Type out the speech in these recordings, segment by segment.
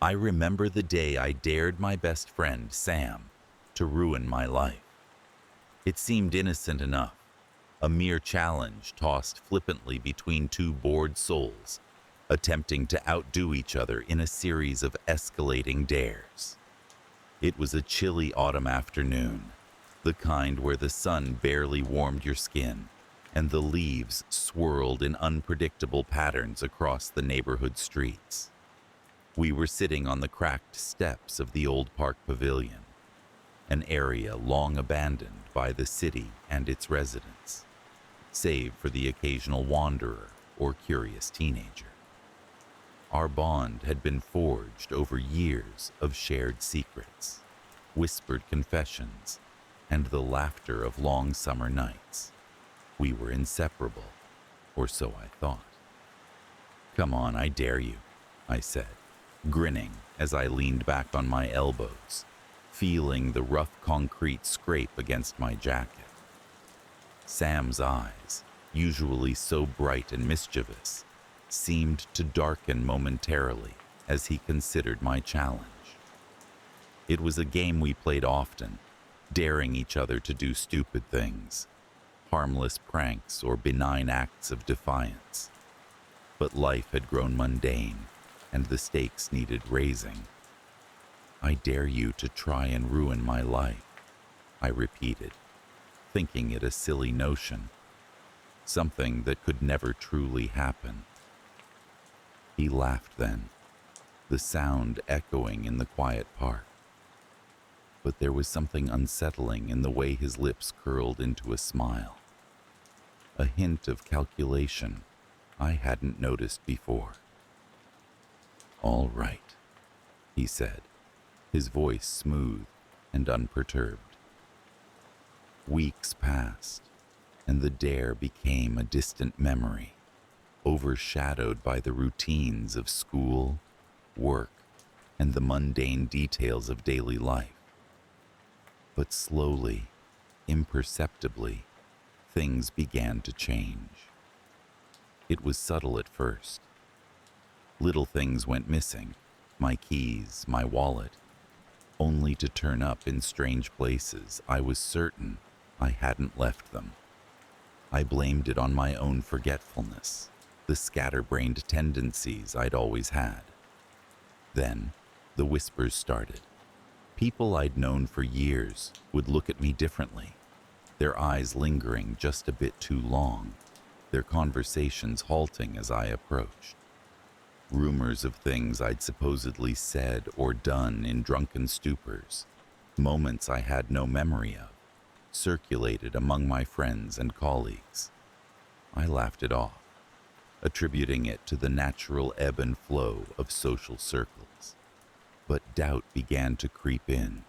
I remember the day I dared my best friend, Sam, to ruin my life. It seemed innocent enough, a mere challenge tossed flippantly between two bored souls, attempting to outdo each other in a series of escalating dares. It was a chilly autumn afternoon, the kind where the sun barely warmed your skin, and the leaves swirled in unpredictable patterns across the neighborhood streets. We were sitting on the cracked steps of the old park pavilion, an area long abandoned by the city and its residents, save for the occasional wanderer or curious teenager. Our bond had been forged over years of shared secrets, whispered confessions, and the laughter of long summer nights. We were inseparable, or so I thought. "Come on, I dare you," I said, grinning as I leaned back on my elbows, feeling the rough concrete scrape against my jacket. Sam's eyes, usually so bright and mischievous, seemed to darken momentarily as he considered my challenge. It was a game we played often, daring each other to do stupid things, harmless pranks or benign acts of defiance. But life had grown mundane, and the stakes needed raising. "I dare you to try and ruin my life," I repeated, thinking it a silly notion, something that could never truly happen. He laughed then, the sound echoing in the quiet park. But there was something unsettling in the way his lips curled into a smile, a hint of calculation I hadn't noticed before. "All right," he said, his voice smooth and unperturbed. Weeks passed, and the dare became a distant memory, overshadowed by the routines of school, work, and the mundane details of daily life. But slowly, imperceptibly, things began to change. It was subtle at first. Little things went missing, my keys, my wallet, only to turn up in strange places I was certain I hadn't left them. I blamed it on my own forgetfulness, the scatterbrained tendencies I'd always had. Then, the whispers started. People I'd known for years would look at me differently, their eyes lingering just a bit too long, their conversations halting as I approached. Rumors of things I'd supposedly said or done in drunken stupors, moments I had no memory of, circulated among my friends and colleagues. I laughed it off, attributing it to the natural ebb and flow of social circles. But doubt began to creep in,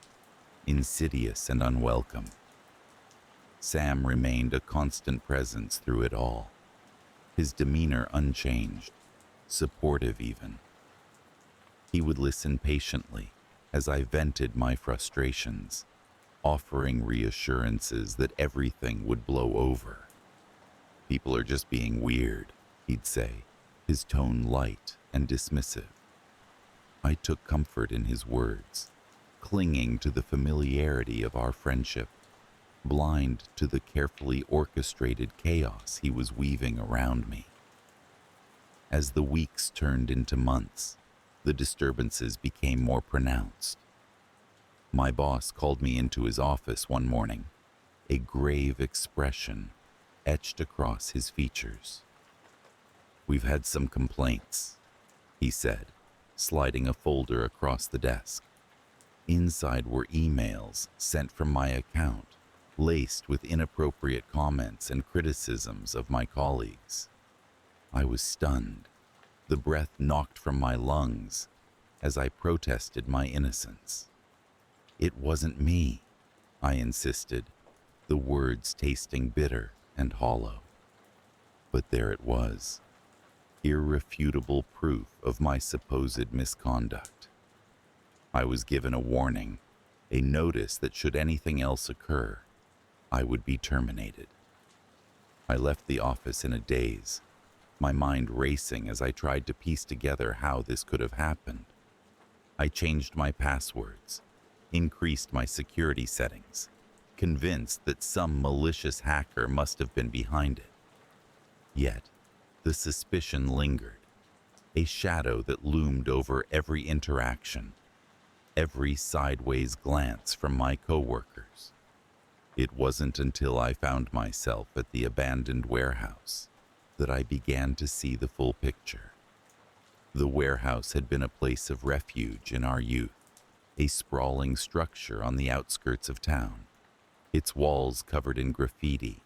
insidious and unwelcome. Sam remained a constant presence through it all, his demeanor unchanged, supportive even. He would listen patiently as I vented my frustrations, offering reassurances that everything would blow over. "People are just being weird," he'd say, his tone light and dismissive. I took comfort in his words, clinging to the familiarity of our friendship, blind to the carefully orchestrated chaos he was weaving around me. As the weeks turned into months, the disturbances became more pronounced. My boss called me into his office one morning, a grave expression etched across his features. "We've had some complaints," he said, sliding a folder across the desk. Inside were emails sent from my account, laced with inappropriate comments and criticisms of my colleagues. I was stunned, the breath knocked from my lungs as I protested my innocence. "It wasn't me," I insisted, the words tasting bitter and hollow. But there it was, irrefutable proof of my supposed misconduct. I was given a warning, a notice that should anything else occur, I would be terminated. I left the office in a daze, my mind racing as I tried to piece together how this could have happened. I changed my passwords, increased my security settings, convinced that some malicious hacker must have been behind it. Yet, the suspicion lingered, a shadow that loomed over every interaction, every sideways glance from my coworkers. It wasn't until I found myself at the abandoned warehouse that I began to see the full picture. The warehouse had been a place of refuge in our youth, a sprawling structure on the outskirts of town, its walls covered in graffiti,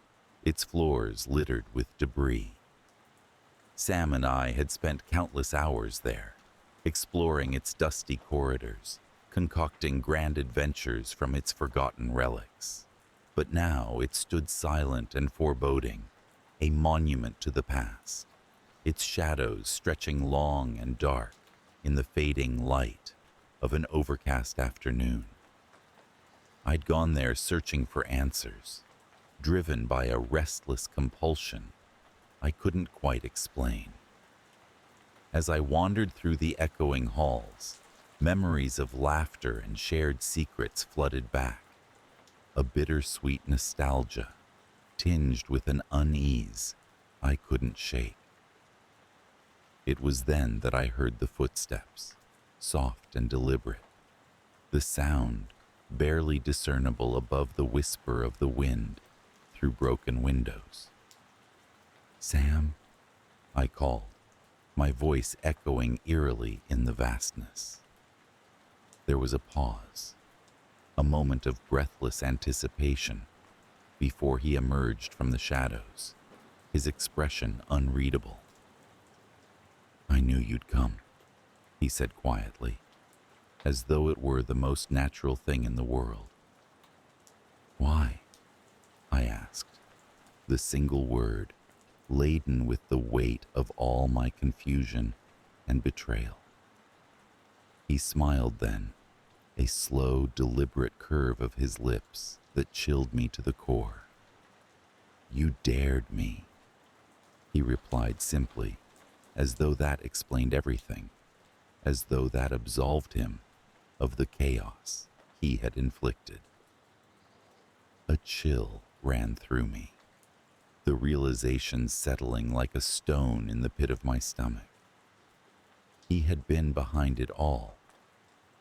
its floors littered with debris. Sam and I had spent countless hours there, exploring its dusty corridors, concocting grand adventures from its forgotten relics. But now it stood silent and foreboding, a monument to the past, its shadows stretching long and dark in the fading light of an overcast afternoon. I'd gone there searching for answers, driven by a restless compulsion I couldn't quite explain. As I wandered through the echoing halls, memories of laughter and shared secrets flooded back, a bittersweet nostalgia tinged with an unease I couldn't shake. It was then that I heard the footsteps, soft and deliberate, the sound barely discernible above the whisper of the wind through broken windows. "Sam," I called, my voice echoing eerily in the vastness. There was a pause, a moment of breathless anticipation before he emerged from the shadows, his expression unreadable. "I knew you'd come," he said quietly, as though it were the most natural thing in the world. "Why?" I asked, the single word laden with the weight of all my confusion and betrayal. He smiled then, a slow, deliberate curve of his lips that chilled me to the core. "You dared me," he replied simply, as though that explained everything, as though that absolved him of the chaos he had inflicted. A chill ran through me, the realization settling like a stone in the pit of my stomach. He had been behind it all,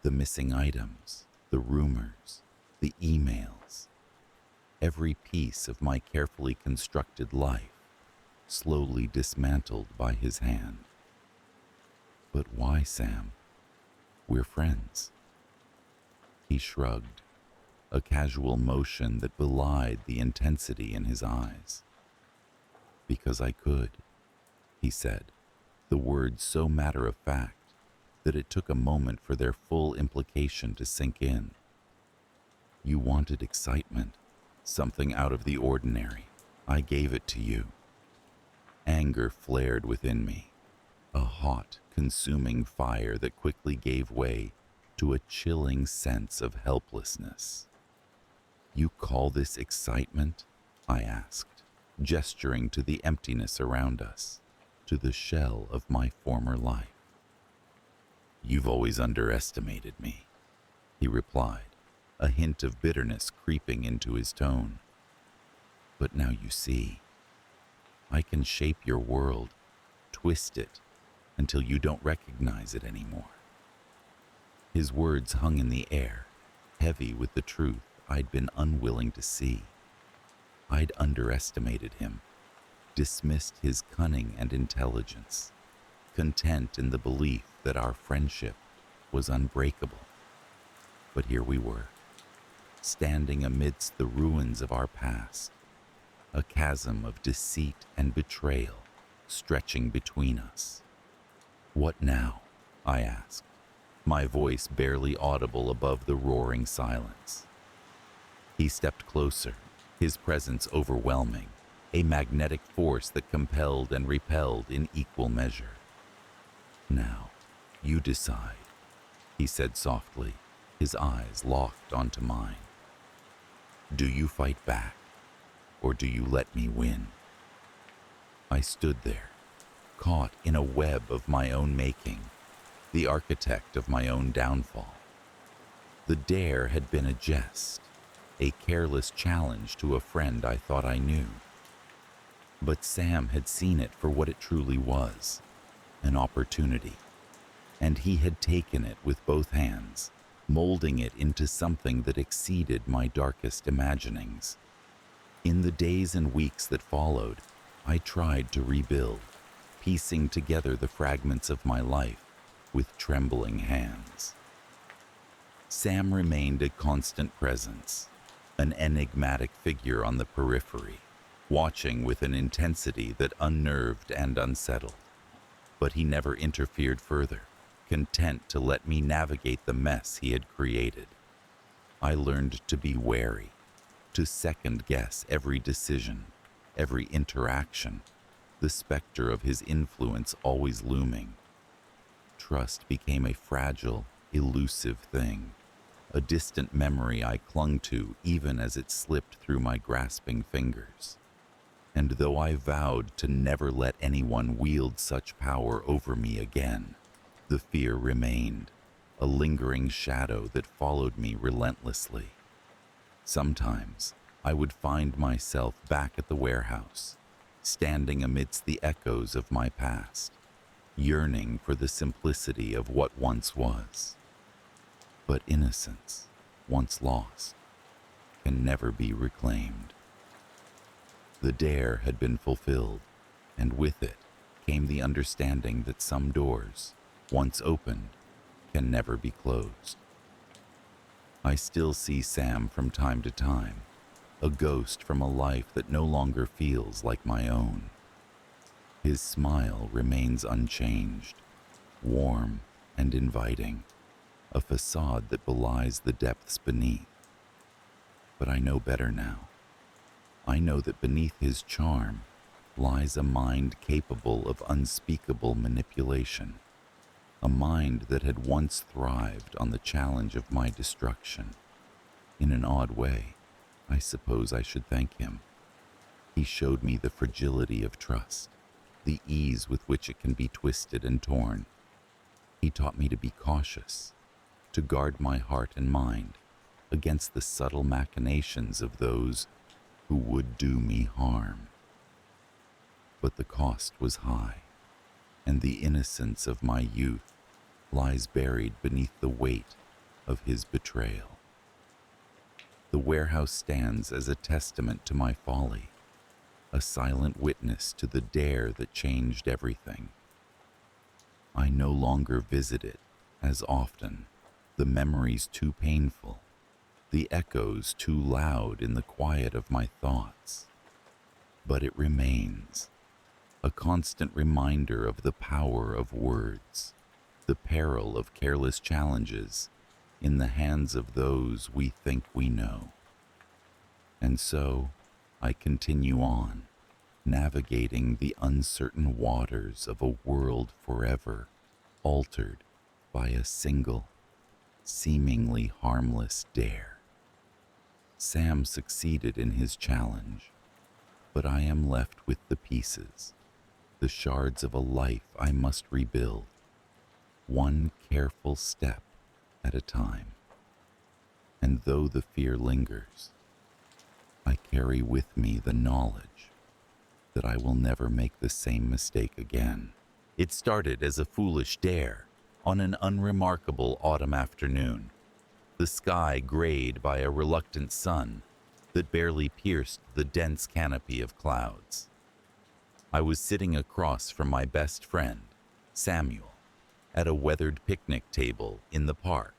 the missing items, the rumors, the emails, every piece of my carefully constructed life, slowly dismantled by his hand. "But why, Sam? We're friends." He shrugged, a casual motion that belied the intensity in his eyes. "Because I could," he said, the words so matter-of-fact that it took a moment for their full implication to sink in. "You wanted excitement, something out of the ordinary. I gave it to you." Anger flared within me, a hot, consuming fire that quickly gave way to a chilling sense of helplessness. "You call this excitement?" I asked, gesturing to the emptiness around us, to the shell of my former life. "You've always underestimated me," he replied, a hint of bitterness creeping into his tone. "But now you see. I can shape your world, twist it, until you don't recognize it anymore." His words hung in the air, heavy with the truth I'd been unwilling to see. I'd underestimated him, dismissed his cunning and intelligence, content in the belief that our friendship was unbreakable. But here we were, standing amidst the ruins of our past, a chasm of deceit and betrayal stretching between us. "What now?" I asked, my voice barely audible above the roaring silence. He stepped closer, his presence overwhelming, a magnetic force that compelled and repelled in equal measure. "Now, you decide," he said softly, his eyes locked onto mine. "Do you fight back, or do you let me win?" I stood there, caught in a web of my own making, the architect of my own downfall. The dare had been a jest, a careless challenge to a friend I thought I knew. But Sam had seen it for what it truly was, an opportunity, and he had taken it with both hands, molding it into something that exceeded my darkest imaginings. In the days and weeks that followed, I tried to rebuild, piecing together the fragments of my life with trembling hands. Sam remained a constant presence, an enigmatic figure on the periphery, watching with an intensity that unnerved and unsettled. But he never interfered further, content to let me navigate the mess he had created. I learned to be wary, to second-guess every decision, every interaction, the specter of his influence always looming. Trust became a fragile, elusive thing, a distant memory I clung to even as it slipped through my grasping fingers. And though I vowed to never let anyone wield such power over me again, the fear remained, a lingering shadow that followed me relentlessly. Sometimes I would find myself back at the warehouse, standing amidst the echoes of my past, yearning for the simplicity of what once was. But innocence, once lost, can never be reclaimed. The dare had been fulfilled, and with it came the understanding that some doors, once opened, can never be closed. I still see Sam from time to time, a ghost from a life that no longer feels like my own. His smile remains unchanged, warm and inviting, a facade that belies the depths beneath. But I know better now. I know that beneath his charm lies a mind capable of unspeakable manipulation, a mind that had once thrived on the challenge of my destruction. In an odd way, I suppose I should thank him. He showed me the fragility of trust, the ease with which it can be twisted and torn. He taught me to be cautious, to guard my heart and mind against the subtle machinations of those who would do me harm. But the cost was high, and the innocence of my youth lies buried beneath the weight of his betrayal. The warehouse stands as a testament to my folly, a silent witness to the dare that changed everything. I no longer visit it as often, the memories too painful, the echoes too loud in the quiet of my thoughts. But it remains, a constant reminder of the power of words, the peril of careless challenges in the hands of those we think we know. And so I continue on, navigating the uncertain waters of a world forever altered by a single, seemingly harmless dare. Sam succeeded in his challenge, but I am left with the pieces, the shards of a life I must rebuild, one careful step at a time. And though the fear lingers, I carry with me the knowledge that I will never make the same mistake again. It started as a foolish dare on an unremarkable autumn afternoon, the sky grayed by a reluctant sun that barely pierced the dense canopy of clouds. I was sitting across from my best friend, Samuel, at a weathered picnic table in the park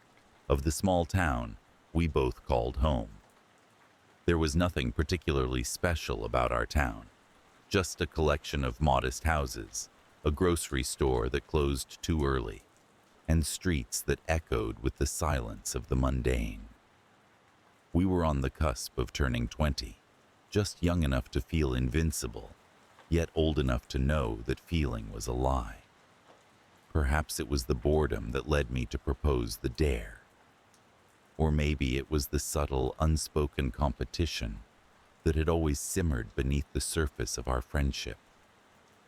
of the small town we both called home. There was nothing particularly special about our town, just a collection of modest houses, a grocery store that closed too early, and streets that echoed with the silence of the mundane. We were on the cusp of turning 20, just young enough to feel invincible, yet old enough to know that feeling was a lie. Perhaps it was the boredom that led me to propose the dare. Or maybe it was the subtle, unspoken competition that had always simmered beneath the surface of our friendship,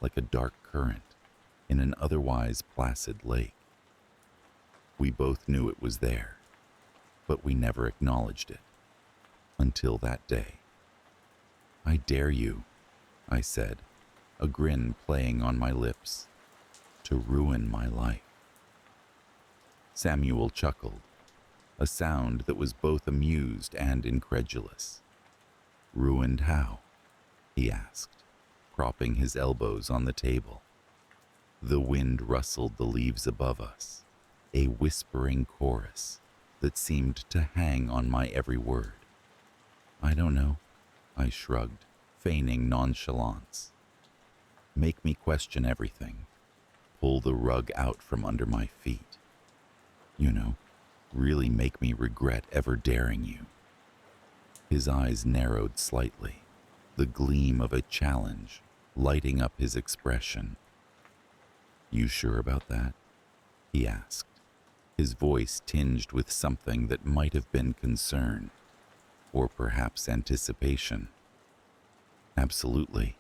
like a dark current in an otherwise placid lake. We both knew it was there, but we never acknowledged it until that day. "I dare you," I said, a grin playing on my lips, "to ruin my life." Samuel chuckled, a sound that was both amused and incredulous. "Ruined how?" he asked, propping his elbows on the table. The wind rustled the leaves above us, a whispering chorus that seemed to hang on my every word. "I don't know," I shrugged, feigning nonchalance. "Make me question everything. Pull the rug out from under my feet. You know, really make me regret ever daring you." His eyes narrowed slightly, the gleam of a challenge lighting up his expression. "You sure about that?" he asked, his voice tinged with something that might have been concern, or perhaps anticipation. "Absolutely,"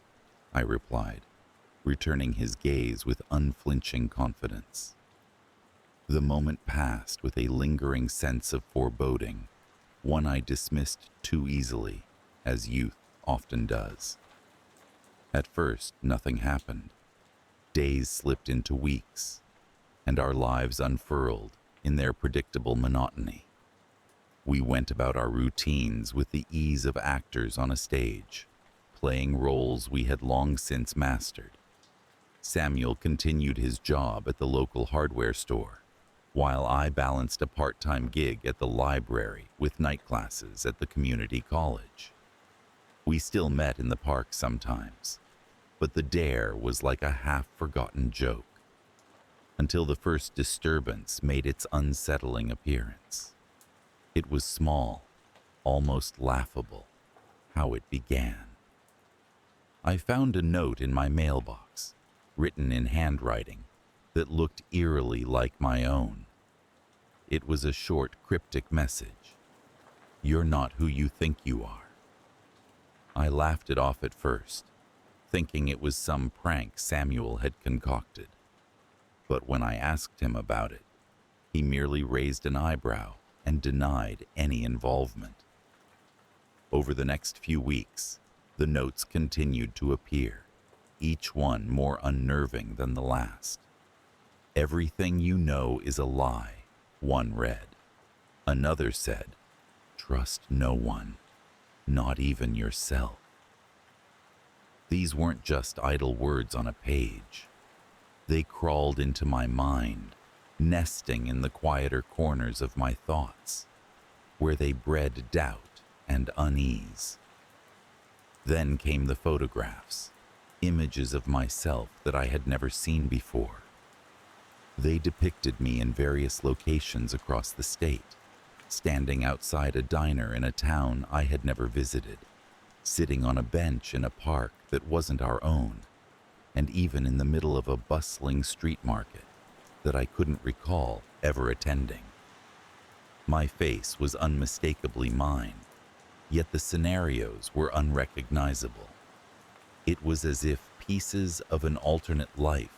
I replied, returning his gaze with unflinching confidence. The moment passed with a lingering sense of foreboding, one I dismissed too easily, as youth often does. At first, nothing happened. Days slipped into weeks, and our lives unfurled in their predictable monotony. We went about our routines with the ease of actors on a stage, playing roles we had long since mastered. Samuel continued his job at the local hardware store, while I balanced a part-time gig at the library with night classes at the community college. We still met in the park sometimes, but the dare was like a half-forgotten joke, until the first disturbance made its unsettling appearance. It was small, almost laughable, how it began. I found a note in my mailbox, written in handwriting that looked eerily like my own. It was a short, cryptic message. "You're not who you think you are." I laughed it off at first, thinking it was some prank Samuel had concocted. But when I asked him about it, he merely raised an eyebrow and denied any involvement. Over the next few weeks, the notes continued to appear, each one more unnerving than the last. "Everything you know is a lie," one read. Another said, "Trust no one, not even yourself." These weren't just idle words on a page. They crawled into my mind, nesting in the quieter corners of my thoughts, where they bred doubt and unease. Then came the photographs, images of myself that I had never seen before. They depicted me in various locations across the state, standing outside a diner in a town I had never visited, sitting on a bench in a park that wasn't our own, and even in the middle of a bustling street market that I couldn't recall ever attending. My face was unmistakably mine, yet the scenarios were unrecognizable. It was as if pieces of an alternate life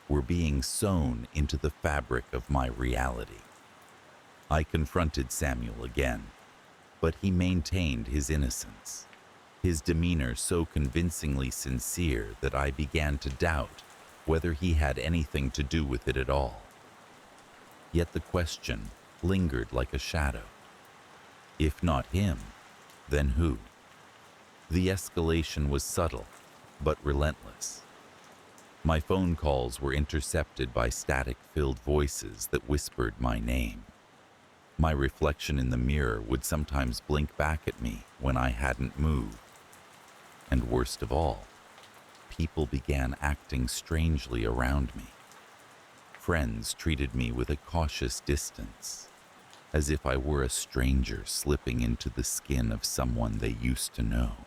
were being sewn into the fabric of my reality. I confronted Samuel again, but he maintained his innocence, his demeanor so convincingly sincere that I began to doubt whether he had anything to do with it at all. Yet the question lingered like a shadow. If not him, then who? The escalation was subtle, but relentless. My phone calls were intercepted by static-filled voices that whispered my name. My reflection in the mirror would sometimes blink back at me when I hadn't moved. And worst of all, people began acting strangely around me. Friends treated me with a cautious distance, as if I were a stranger slipping into the skin of someone they used to know.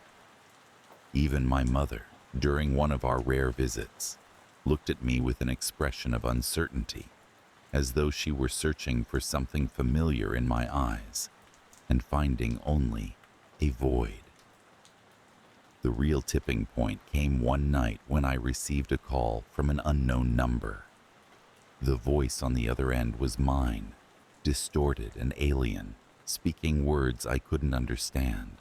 Even my mother, during one of our rare visits, looked at me with an expression of uncertainty, as though she were searching for something familiar in my eyes and finding only a void. The real tipping point came one night when I received a call from an unknown number. The voice on the other end was mine, distorted and alien, speaking words I couldn't understand.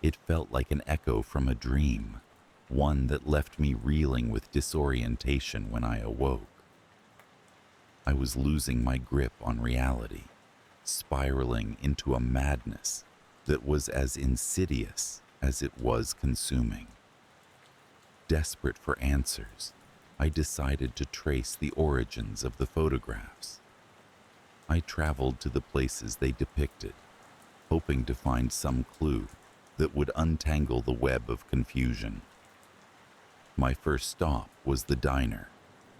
It felt like an echo from a dream, one that left me reeling with disorientation when I awoke. I was losing my grip on reality, spiraling into a madness that was as insidious as it was consuming. Desperate for answers, I decided to trace the origins of the photographs. I traveled to the places they depicted, hoping to find some clue that would untangle the web of confusion. My first stop was the diner,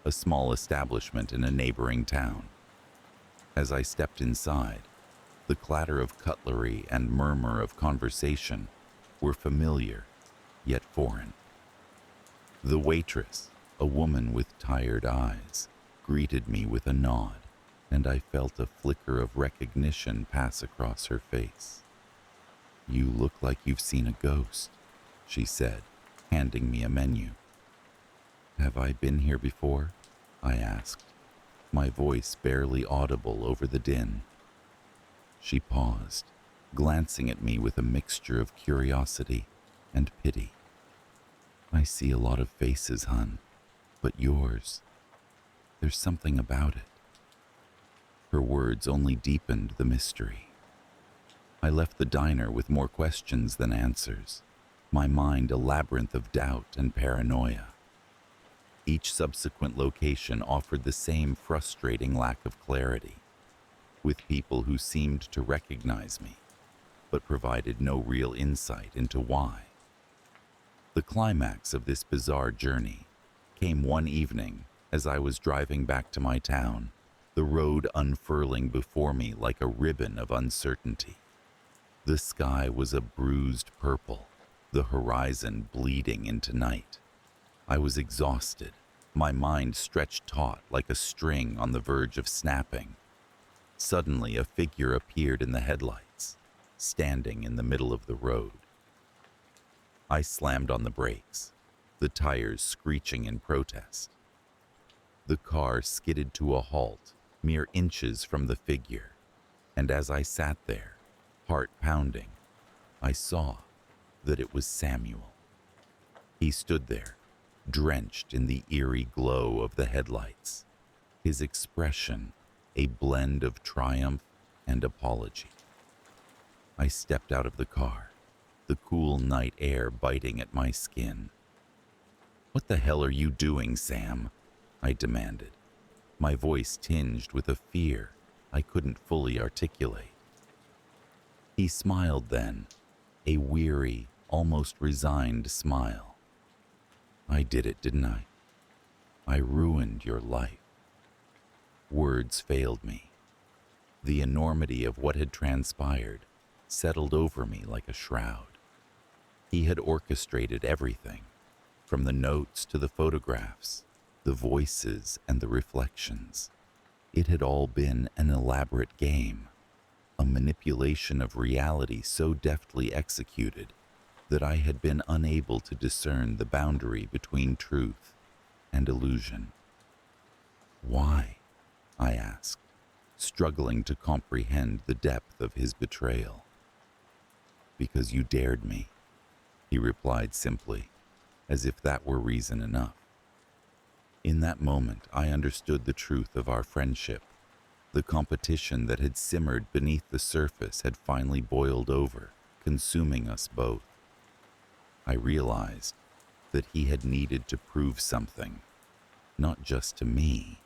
a small establishment in a neighboring town. As I stepped inside, the clatter of cutlery and murmur of conversation were familiar, yet foreign. The waitress, a woman with tired eyes, greeted me with a nod, and I felt a flicker of recognition pass across her face. "You look like you've seen a ghost," she said, handing me a menu. "Have I been here before?" I asked, my voice barely audible over the din. She paused, glancing at me with a mixture of curiosity and pity. "I see a lot of faces, hun, but yours, there's something about it." Her words only deepened the mystery. I left the diner with more questions than answers, my mind a labyrinth of doubt and paranoia. Each subsequent location offered the same frustrating lack of clarity, with people who seemed to recognize me, but provided no real insight into why. The climax of this bizarre journey came one evening as I was driving back to my town, the road unfurling before me like a ribbon of uncertainty. The sky was a bruised purple, the horizon bleeding into night. I was exhausted, my mind stretched taut like a string on the verge of snapping. Suddenly, a figure appeared in the headlights, standing in the middle of the road. I slammed on the brakes, the tires screeching in protest. The car skidded to a halt, mere inches from the figure, and as I sat there, heart pounding, I saw that it was Samuel. He stood there, drenched in the eerie glow of the headlights, his expression a blend of triumph and apology. I stepped out of the car, the cool night air biting at my skin. "What the hell are you doing, Sam?" I demanded, my voice tinged with a fear I couldn't fully articulate. He smiled then, a weary, almost resigned smile. "I did it, didn't I? I ruined your life." Words failed me. The enormity of what had transpired settled over me like a shroud. He had orchestrated everything, from the notes to the photographs, the voices and the reflections. It had all been an elaborate game, a manipulation of reality so deftly executed that I had been unable to discern the boundary between truth and illusion. "Why?" I asked, struggling to comprehend the depth of his betrayal. "Because you dared me," he replied simply, as if that were reason enough. In that moment, I understood the truth of our friendship. The competition that had simmered beneath the surface had finally boiled over, consuming us both. I realized that he had needed to prove something, not just to me,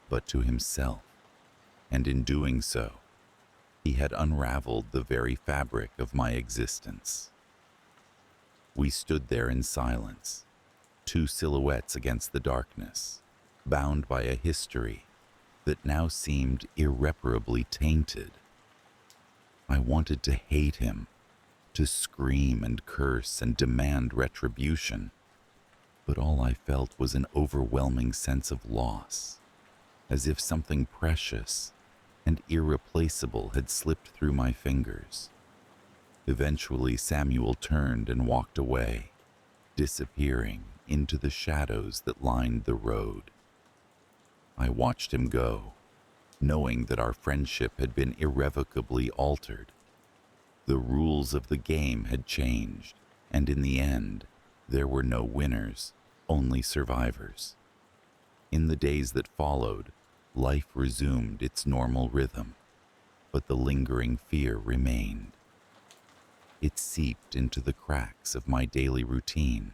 but to himself, and in doing so, he had unraveled the very fabric of my existence. We stood there in silence, two silhouettes against the darkness, bound by a history that now seemed irreparably tainted. I wanted to hate him, to scream and curse and demand retribution, but all I felt was an overwhelming sense of loss, as if something precious and irreplaceable had slipped through my fingers. Eventually, Samuel turned and walked away, disappearing into the shadows that lined the road. I watched him go, knowing that our friendship had been irrevocably altered. The rules of the game had changed, and in the end, there were no winners, only survivors. In the days that followed, life resumed its normal rhythm, but the lingering fear remained. It seeped into the cracks of my daily routine,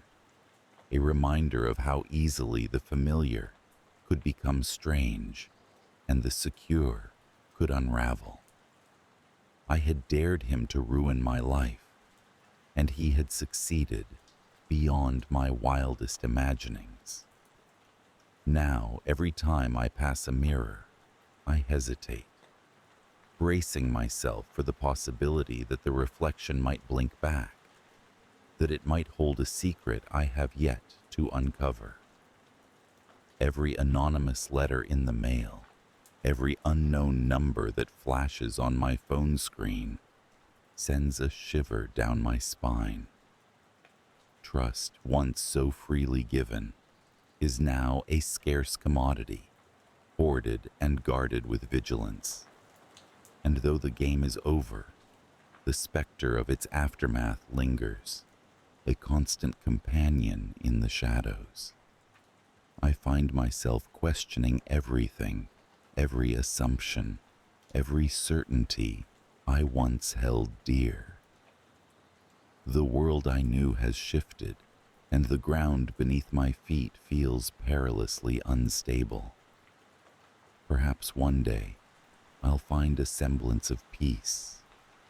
a reminder of how easily the familiar could become strange and the secure could unravel. I had dared him to ruin my life, and he had succeeded beyond my wildest imaginings. Now, every time I pass a mirror, I hesitate, bracing myself for the possibility that the reflection might blink back, that it might hold a secret I have yet to uncover. Every anonymous letter in the mail, every unknown number that flashes on my phone screen, sends a shiver down my spine. Trust, once so freely given, is now a scarce commodity, hoarded and guarded with vigilance. And though the game is over, the specter of its aftermath lingers, a constant companion in the shadows. I find myself questioning everything, every assumption, every certainty I once held dear. The world I knew has shifted, and the ground beneath my feet feels perilously unstable. Perhaps one day I'll find a semblance of peace,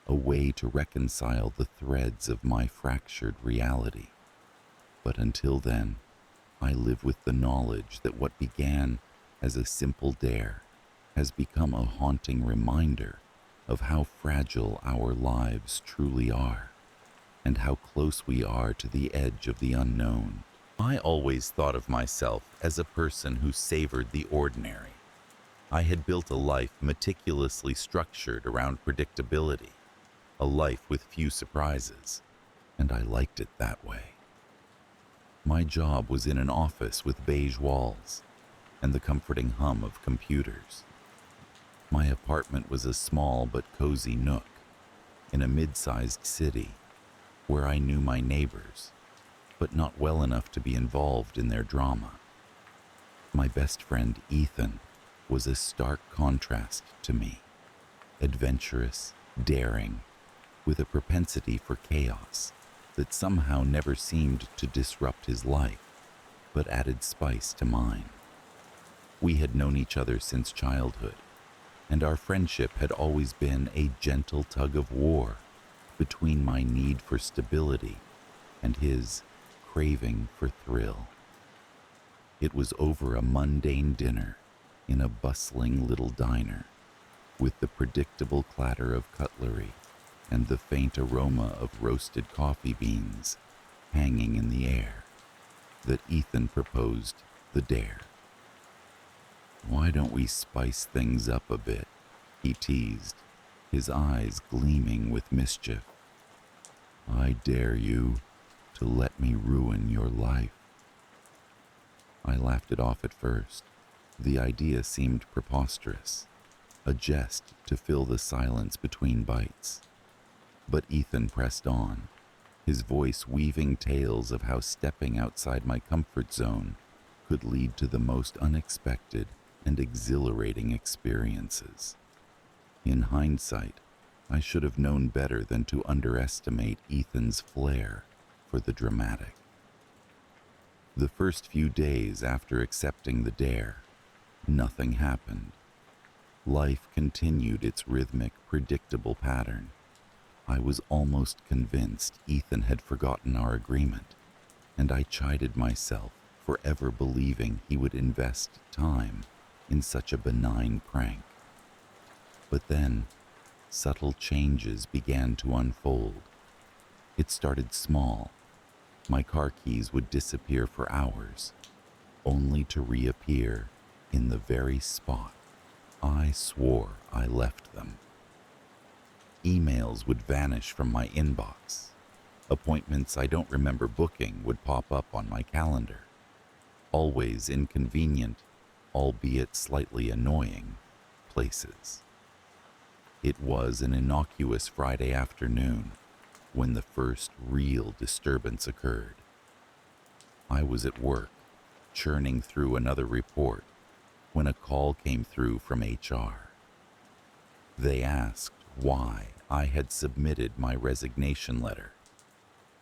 a way to reconcile the threads of my fractured reality. But until then, I live with the knowledge that what began as a simple dare has become a haunting reminder of how fragile our lives truly are, and how close we are to the edge of the unknown. I always thought of myself as a person who savored the ordinary. I had built a life meticulously structured around predictability, a life with few surprises, and I liked it that way. My job was in an office with beige walls and the comforting hum of computers. My apartment was a small but cozy nook in a mid-sized city where I knew my neighbors, but not well enough to be involved in their drama. My best friend Ethan was a stark contrast to me, adventurous, daring, with a propensity for chaos that somehow never seemed to disrupt his life, but added spice to mine. We had known each other since childhood, and our friendship had always been a gentle tug of war between my need for stability and his craving for thrill. It was over a mundane dinner in a bustling little diner, with the predictable clatter of cutlery and the faint aroma of roasted coffee beans hanging in the air, that Ethan proposed the dare. "Why don't we spice things up a bit?" he teased, his eyes gleaming with mischief. "I dare you to let me ruin your life." I laughed it off at first. The idea seemed preposterous, a jest to fill the silence between bites. But Ethan pressed on, his voice weaving tales of how stepping outside my comfort zone could lead to the most unexpected and exhilarating experiences. In hindsight, I should have known better than to underestimate Ethan's flair for the dramatic. The first few days after accepting the dare, nothing happened. Life continued its rhythmic, predictable pattern. I was almost convinced Ethan had forgotten our agreement, and I chided myself for ever believing he would invest time in such a benign prank. But then, subtle changes began to unfold. It started small. My car keys would disappear for hours, only to reappear in the very spot I swore I left them. Emails would vanish from my inbox. Appointments I don't remember booking would pop up on my calendar. Always inconvenient, albeit slightly annoying, places. It was an innocuous Friday afternoon when the first real disturbance occurred. I was at work, churning through another report, when a call came through from HR. They asked why I had submitted my resignation letter.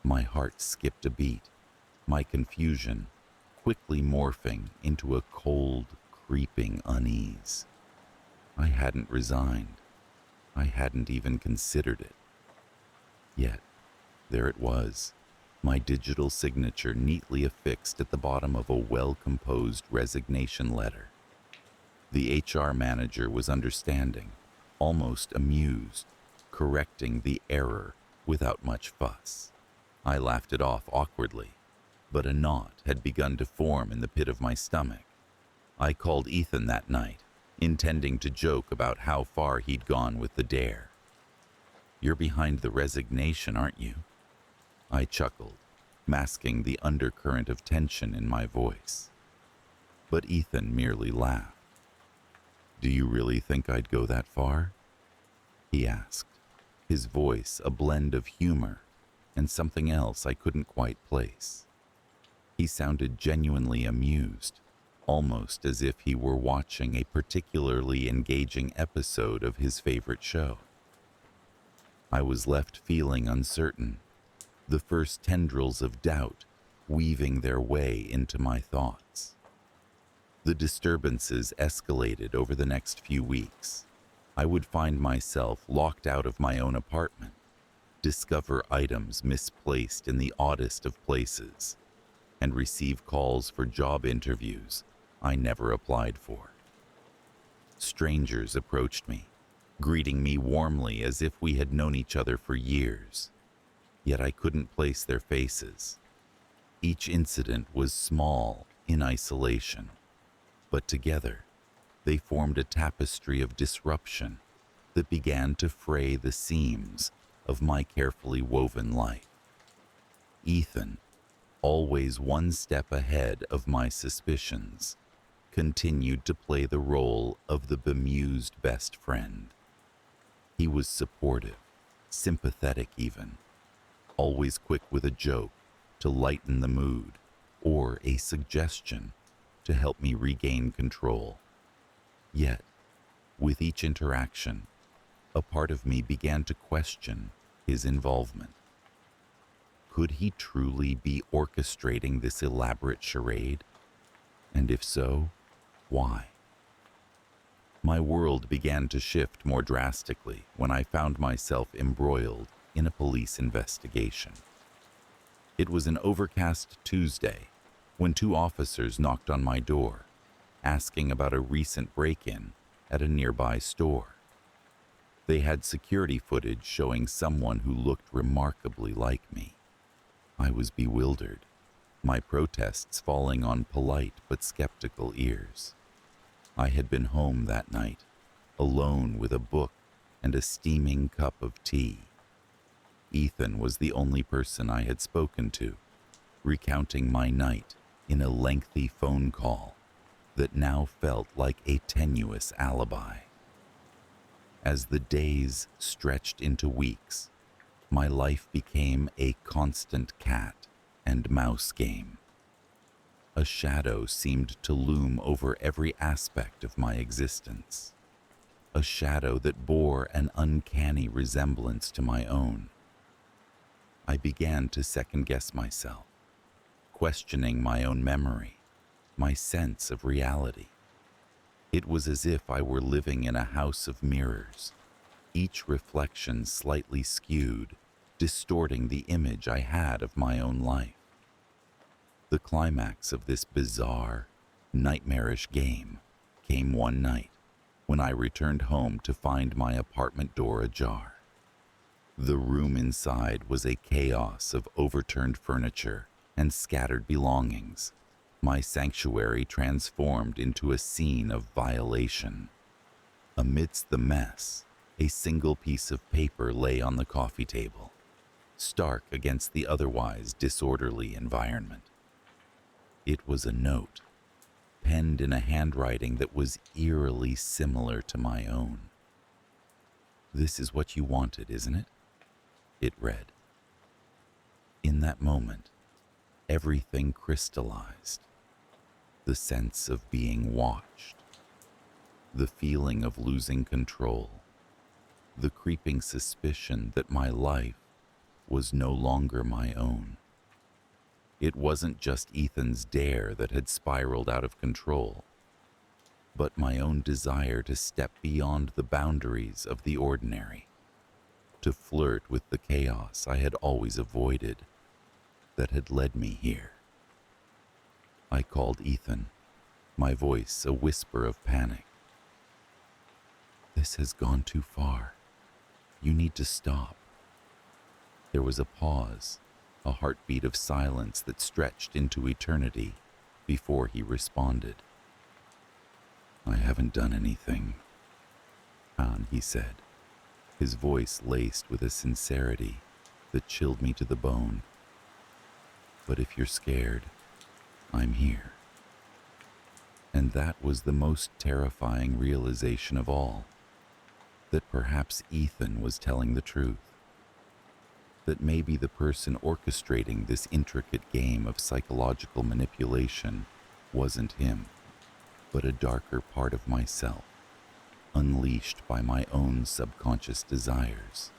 My heart skipped a beat, my confusion quickly morphing into a cold, creeping unease. I hadn't resigned. I hadn't even considered it. Yet, there it was, my digital signature neatly affixed at the bottom of a well-composed resignation letter. The HR manager was understanding, almost amused, correcting the error without much fuss. I laughed it off awkwardly, but a knot had begun to form in the pit of my stomach. I called Ethan that night, intending to joke about how far he'd gone with the dare. "You're behind the resignation, aren't you?" I chuckled, masking the undercurrent of tension in my voice. But Ethan merely laughed. "Do you really think I'd go that far?" he asked, his voice a blend of humor and something else I couldn't quite place. He sounded genuinely amused, almost as if he were watching a particularly engaging episode of his favorite show. I was left feeling uncertain, the first tendrils of doubt weaving their way into my thoughts. The disturbances escalated over the next few weeks. I would find myself locked out of my own apartment, discover items misplaced in the oddest of places, and receive calls for job interviews I never applied for. Strangers approached me, greeting me warmly as if we had known each other for years, yet I couldn't place their faces. Each incident was small in isolation, but together they formed a tapestry of disruption that began to fray the seams of my carefully woven life. Ethan, always one step ahead of my suspicions, continued to play the role of the bemused best friend. He was supportive, sympathetic even, always quick with a joke to lighten the mood or a suggestion to help me regain control. Yet, with each interaction, a part of me began to question his involvement. Could he truly be orchestrating this elaborate charade? And if so, why? My world began to shift more drastically when I found myself embroiled in a police investigation. It was an overcast Tuesday when two officers knocked on my door, asking about a recent break-in at a nearby store. They had security footage showing someone who looked remarkably like me. I was bewildered, my protests falling on polite but skeptical ears. I had been home that night, alone with a book and a steaming cup of tea. Ethan was the only person I had spoken to, recounting my night in a lengthy phone call that now felt like a tenuous alibi. As the days stretched into weeks, my life became a constant cat and mouse game. A shadow seemed to loom over every aspect of my existence, a shadow that bore an uncanny resemblance to my own. I began to second-guess myself, questioning my own memory, my sense of reality. It was as if I were living in a house of mirrors, each reflection slightly skewed, distorting the image I had of my own life. The climax of this bizarre, nightmarish game came one night when I returned home to find my apartment door ajar. The room inside was a chaos of overturned furniture and scattered belongings, my sanctuary transformed into a scene of violation. Amidst the mess, a single piece of paper lay on the coffee table, stark against the otherwise disorderly environment. It was a note, penned in a handwriting that was eerily similar to my own. "This is what you wanted, isn't it?" it read. In that moment, everything crystallized. The sense of being watched, the feeling of losing control, the creeping suspicion that my life was no longer my own. It wasn't just Ethan's dare that had spiraled out of control, but my own desire to step beyond the boundaries of the ordinary, to flirt with the chaos I had always avoided that had led me here. I called Ethan, my voice a whisper of panic. "This has gone too far. You need to stop." There was a pause, a heartbeat of silence that stretched into eternity before he responded. "I haven't done anything, Han," he said, his voice laced with a sincerity that chilled me to the bone. "But if you're scared, I'm here." And that was the most terrifying realization of all, that perhaps Ethan was telling the truth. That maybe the person orchestrating this intricate game of psychological manipulation wasn't him, but a darker part of myself, unleashed by my own subconscious desires,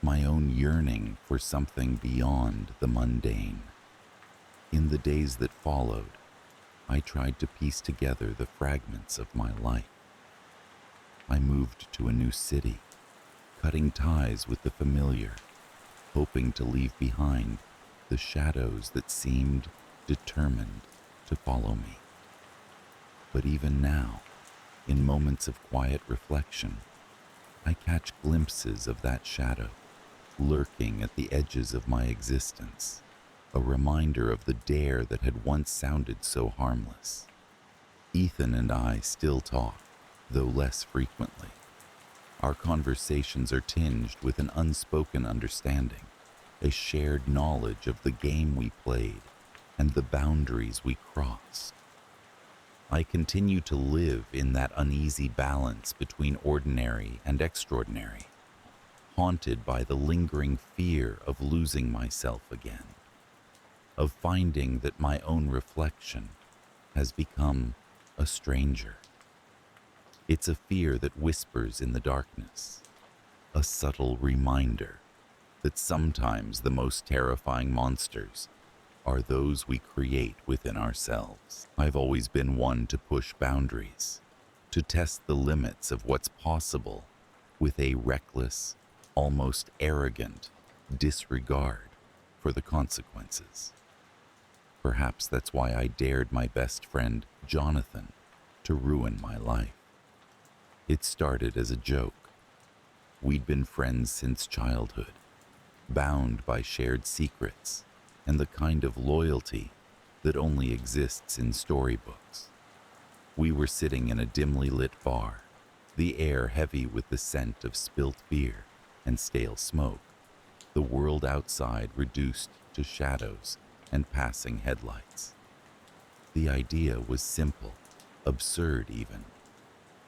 my own yearning for something beyond the mundane. In the days that followed, I tried to piece together the fragments of my life. I moved to a new city, cutting ties with the familiar, hoping to leave behind the shadows that seemed determined to follow me. But even now, in moments of quiet reflection, I catch glimpses of that shadow lurking at the edges of my existence, a reminder of the dare that had once sounded so harmless. Ethan and I still talk, though less frequently. Our conversations are tinged with an unspoken understanding, a shared knowledge of the game we played and the boundaries we crossed. I continue to live in that uneasy balance between ordinary and extraordinary, haunted by the lingering fear of losing myself again, of finding that my own reflection has become a stranger. It's a fear that whispers in the darkness, a subtle reminder that sometimes the most terrifying monsters are those we create within ourselves. I've always been one to push boundaries, to test the limits of what's possible with a reckless, almost arrogant disregard for the consequences. Perhaps that's why I dared my best friend, Jonathan, to ruin my life. It started as a joke. We'd been friends since childhood, bound by shared secrets and the kind of loyalty that only exists in storybooks. We were sitting in a dimly lit bar, the air heavy with the scent of spilt beer and stale smoke, the world outside reduced to shadows and passing headlights. The idea was simple, absurd even.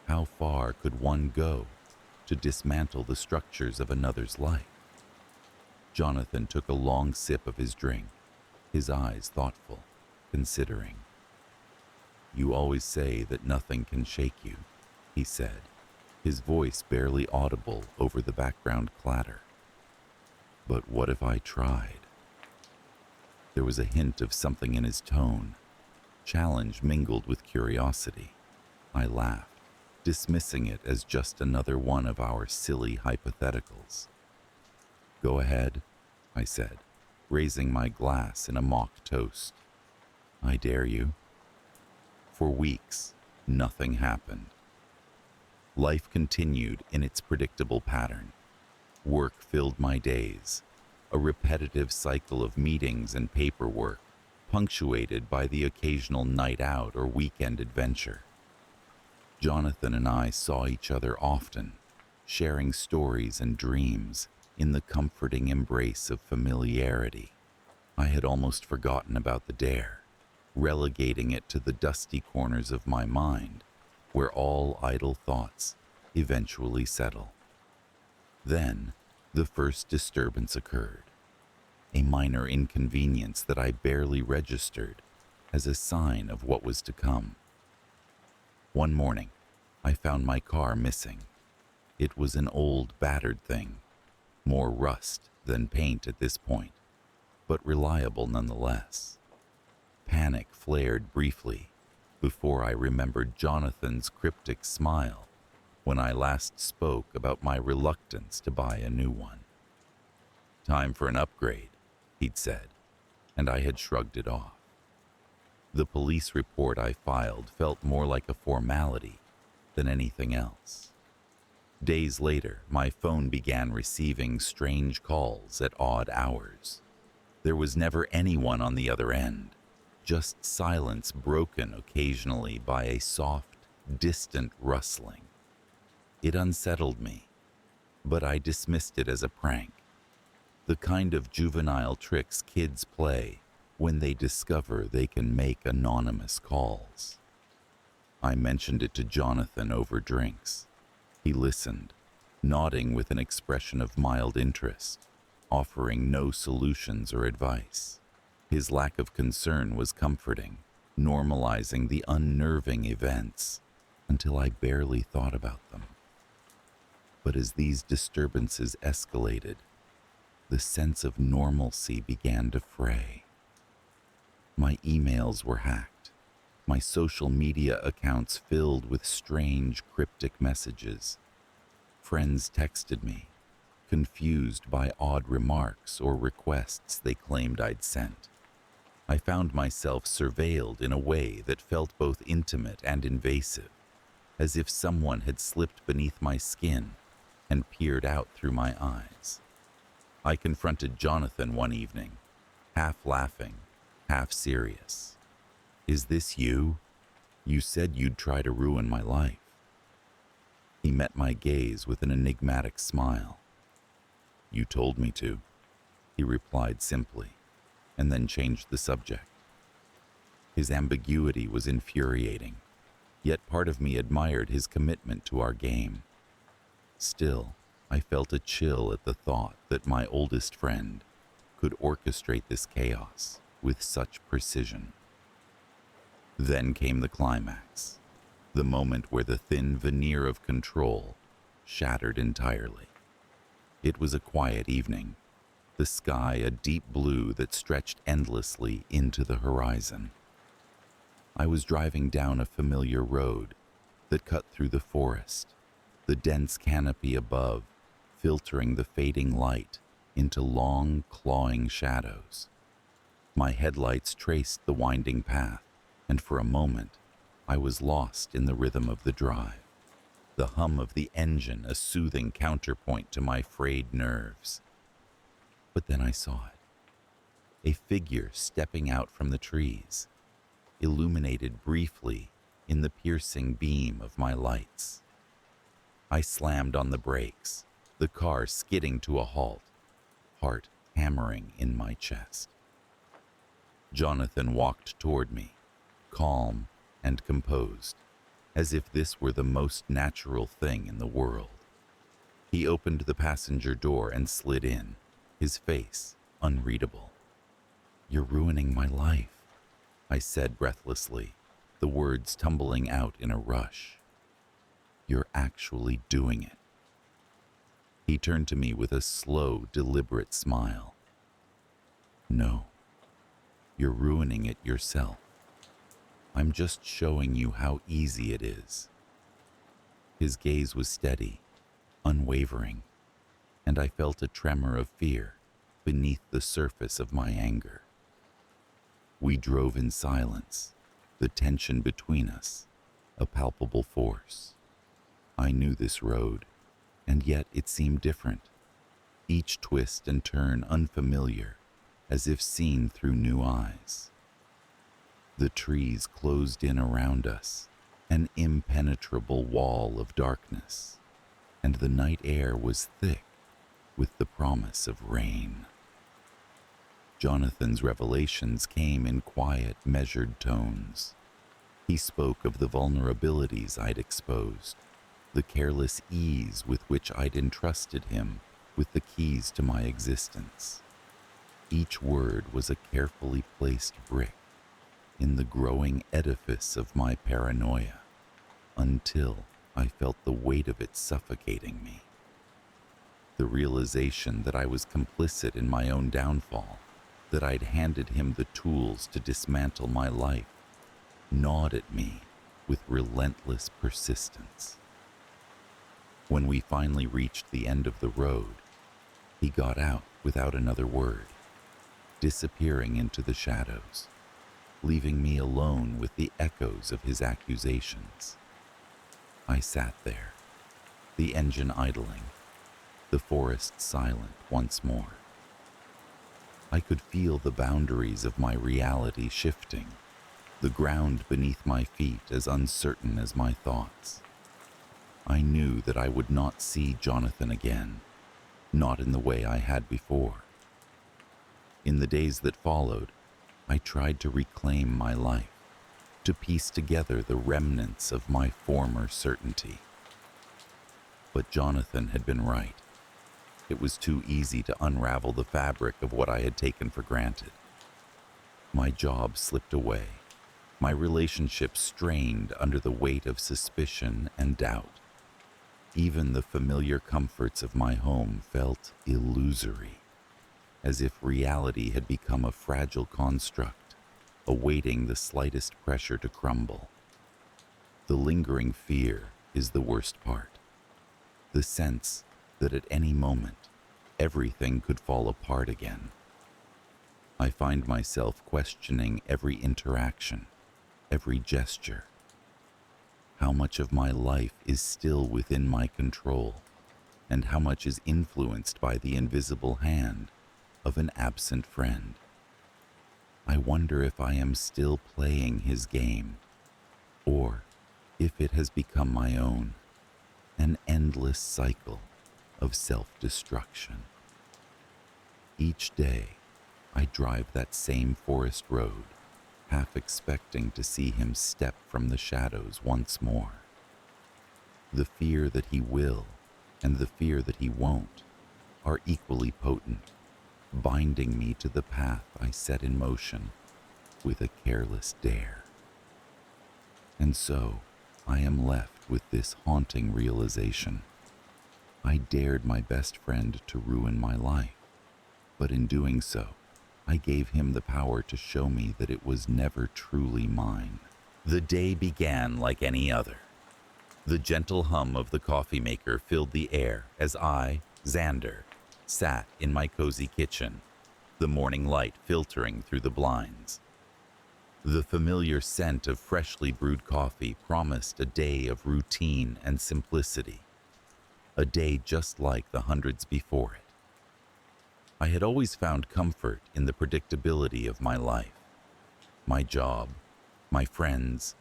How far could one go to dismantle the structures of another's life? Jonathan took a long sip of his drink, his eyes thoughtful, considering. "You always say that nothing can shake you," he said, his voice barely audible over the background clatter. "But what if I tried?" There was a hint of something in his tone, challenge mingled with curiosity. I laughed, dismissing it as just another one of our silly hypotheticals. "Go ahead," I said, raising my glass in a mock toast. "I dare you." For weeks, nothing happened. Life continued in its predictable pattern. Work filled my days, a repetitive cycle of meetings and paperwork, punctuated by the occasional night out or weekend adventure. Jonathan and I saw each other often, sharing stories and dreams in the comforting embrace of familiarity. I had almost forgotten about the dare, relegating it to the dusty corners of my mind where all idle thoughts eventually settle. Then, the first disturbance occurred, a minor inconvenience that I barely registered as a sign of what was to come. One morning, I found my car missing. It was an old, battered thing, more rust than paint at this point, but reliable nonetheless. Panic flared briefly before I remembered Jonathan's cryptic smile when I last spoke about my reluctance to buy a new one. "Time for an upgrade," he'd said, and I had shrugged it off. The police report I filed felt more like a formality than anything else. Days later, my phone began receiving strange calls at odd hours. There was never anyone on the other end, just silence broken occasionally by a soft, distant rustling. It unsettled me, but I dismissed it as a prank, the kind of juvenile tricks kids play when they discover they can make anonymous calls. I mentioned it to Jonathan over drinks. He listened, nodding with an expression of mild interest, offering no solutions or advice. His lack of concern was comforting, normalizing the unnerving events until I barely thought about them. But as these disturbances escalated, the sense of normalcy began to fray. My emails were hacked, my social media accounts filled with strange, cryptic messages. Friends texted me, confused by odd remarks or requests they claimed I'd sent. I found myself surveilled in a way that felt both intimate and invasive, as if someone had slipped beneath my skin and peered out through my eyes. I confronted Jonathan one evening, half laughing, half serious. "Is this you? You said you'd try to ruin my life." He met my gaze with an enigmatic smile. "You told me to," he replied simply, and then changed the subject. His ambiguity was infuriating, yet part of me admired his commitment to our game. Still, I felt a chill at the thought that my oldest friend could orchestrate this chaos with such precision. Then came the climax, the moment where the thin veneer of control shattered entirely. It was a quiet evening, the sky a deep blue that stretched endlessly into the horizon. I was driving down a familiar road that cut through the forest, the dense canopy above filtering the fading light into long, clawing shadows. My headlights traced the winding path, and for a moment, I was lost in the rhythm of the drive, the hum of the engine a soothing counterpoint to my frayed nerves. But then I saw it, a figure stepping out from the trees, illuminated briefly in the piercing beam of my lights. I slammed on the brakes, the car skidding to a halt, heart hammering in my chest. Jonathan walked toward me, calm and composed, as if this were the most natural thing in the world. He opened the passenger door and slid in, his face unreadable. "You're ruining my life," I said breathlessly, the words tumbling out in a rush. "You're actually doing it." He turned to me with a slow, deliberate smile. "No, you're ruining it yourself. I'm just showing you how easy it is." His gaze was steady, unwavering, and I felt a tremor of fear beneath the surface of my anger. We drove in silence, the tension between us a palpable force. I knew this road, and yet it seemed different, each twist and turn unfamiliar, as if seen through new eyes. The trees closed in around us, an impenetrable wall of darkness, and the night air was thick with the promise of rain. Jonathan's revelations came in quiet, measured tones. He spoke of the vulnerabilities I'd exposed, the careless ease with which I'd entrusted him with the keys to my existence. Each word was a carefully placed brick in the growing edifice of my paranoia, until I felt the weight of it suffocating me. The realization that I was complicit in my own downfall, that I'd handed him the tools to dismantle my life, gnawed at me with relentless persistence. When we finally reached the end of the road, he got out without another word, disappearing into the shadows, leaving me alone with the echoes of his accusations. I sat there, the engine idling, the forest silent once more. I could feel the boundaries of my reality shifting, the ground beneath my feet as uncertain as my thoughts. I knew that I would not see Jonathan again, not in the way I had before. In the days that followed, I tried to reclaim my life, to piece together the remnants of my former certainty. But Jonathan had been right. It was too easy to unravel the fabric of what I had taken for granted. My job slipped away, my relationship strained under the weight of suspicion and doubt. Even the familiar comforts of my home felt illusory, as if reality had become a fragile construct, awaiting the slightest pressure to crumble. The lingering fear is the worst part. The sense that at any moment, everything could fall apart again. I find myself questioning every interaction, every gesture. How much of my life is still within my control, and how much is influenced by the invisible hand of an absent friend? I wonder if I am still playing his game, or if it has become my own, an endless cycle of self-destruction. Each day, I drive that same forest road, half expecting to see him step from the shadows once more. The fear that he will and the fear that he won't are equally potent, binding me to the path I set in motion with a careless dare. And so, I am left with this haunting realization. I dared my best friend to ruin my life, but in doing so, I gave him the power to show me that it was never truly mine. The day began like any other. The gentle hum of the coffee maker filled the air as I, Xander, sat in my cozy kitchen, the morning light filtering through the blinds. The familiar scent of freshly brewed coffee promised a day of routine and simplicity, a day just like the hundreds before it. I had always found comfort in the predictability of my life, my job, my friends,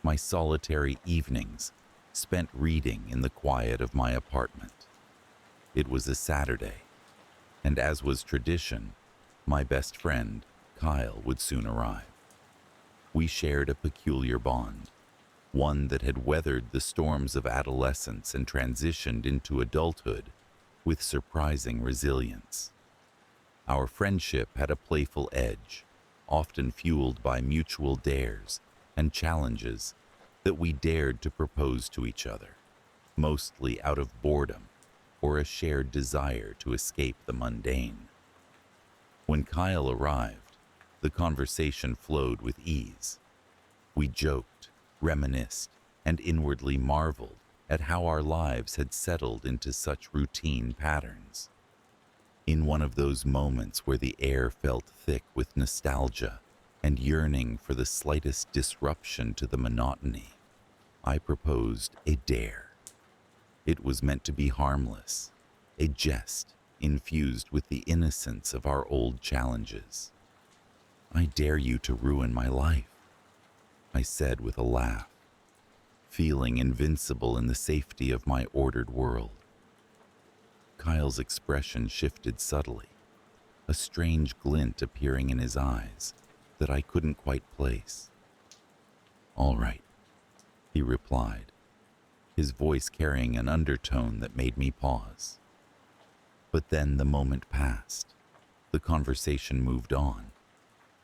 my solitary evenings spent reading in the quiet of my apartment. It was a Saturday, and as was tradition, my best friend, Kyle, would soon arrive. We shared a peculiar bond, one that had weathered the storms of adolescence and transitioned into adulthood with surprising resilience. Our friendship had a playful edge, often fueled by mutual dares and challenges that we dared to propose to each other, mostly out of boredom or a shared desire to escape the mundane. When Kyle arrived, the conversation flowed with ease. We joked, reminisced, and inwardly marveled at how our lives had settled into such routine patterns. In one of those moments where the air felt thick with nostalgia and yearning for the slightest disruption to the monotony, I proposed a dare. It was meant to be harmless, a jest infused with the innocence of our old challenges. "I dare you to ruin my life," I said with a laugh, feeling invincible in the safety of my ordered world. Kyle's expression shifted subtly, a strange glint appearing in his eyes that I couldn't quite place. "All right," he replied, his voice carrying an undertone that made me pause. But then the moment passed, the conversation moved on,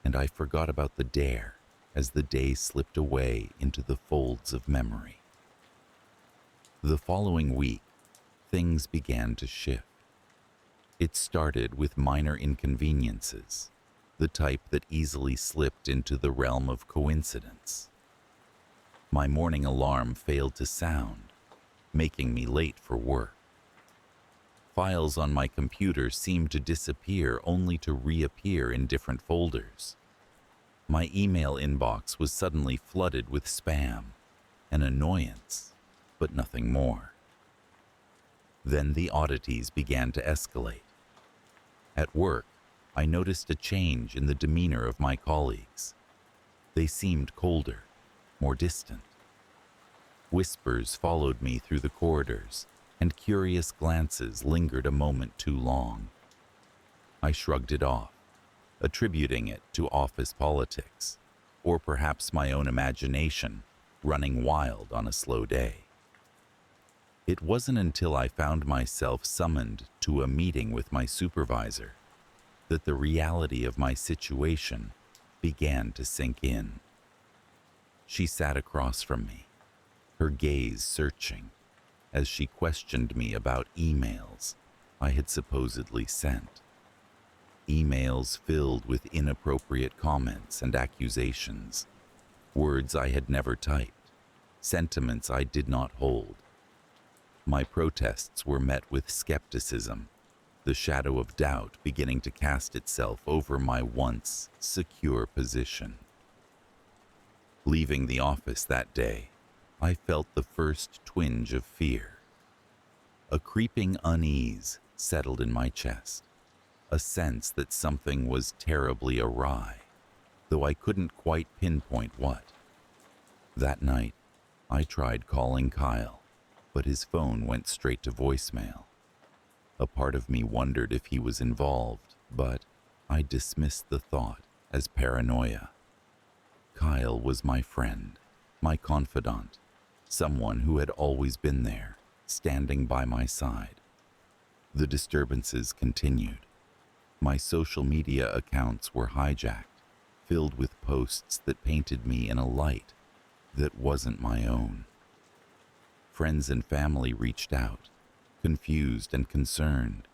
and I forgot about the dare as the day slipped away into the folds of memory. The following week, things began to shift. It started with minor inconveniences, the type that easily slipped into the realm of coincidence. My morning alarm failed to sound, making me late for work. Files on my computer seemed to disappear only to reappear in different folders. My email inbox was suddenly flooded with spam, an annoyance, but nothing more. Then the oddities began to escalate. At work, I noticed a change in the demeanor of my colleagues. They seemed colder, more distant. Whispers followed me through the corridors, and curious glances lingered a moment too long. I shrugged it off, attributing it to office politics, or perhaps my own imagination running wild on a slow day. It wasn't until I found myself summoned to a meeting with my supervisor that the reality of my situation began to sink in. She sat across from me, her gaze searching, as she questioned me about emails I had supposedly sent. Emails filled with inappropriate comments and accusations, words I had never typed, sentiments I did not hold. My protests were met with skepticism, the shadow of doubt beginning to cast itself over my once secure position. Leaving the office that day, I felt the first twinge of fear. A creeping unease settled in my chest, a sense that something was terribly awry, though I couldn't quite pinpoint what. That night, I tried calling Kyle, but his phone went straight to voicemail. A part of me wondered if he was involved, but I dismissed the thought as paranoia. Kyle was my friend, my confidant, someone who had always been there, standing by my side. The disturbances continued. My social media accounts were hijacked, filled with posts that painted me in a light that wasn't my own. Friends and family reached out, confused and concerned,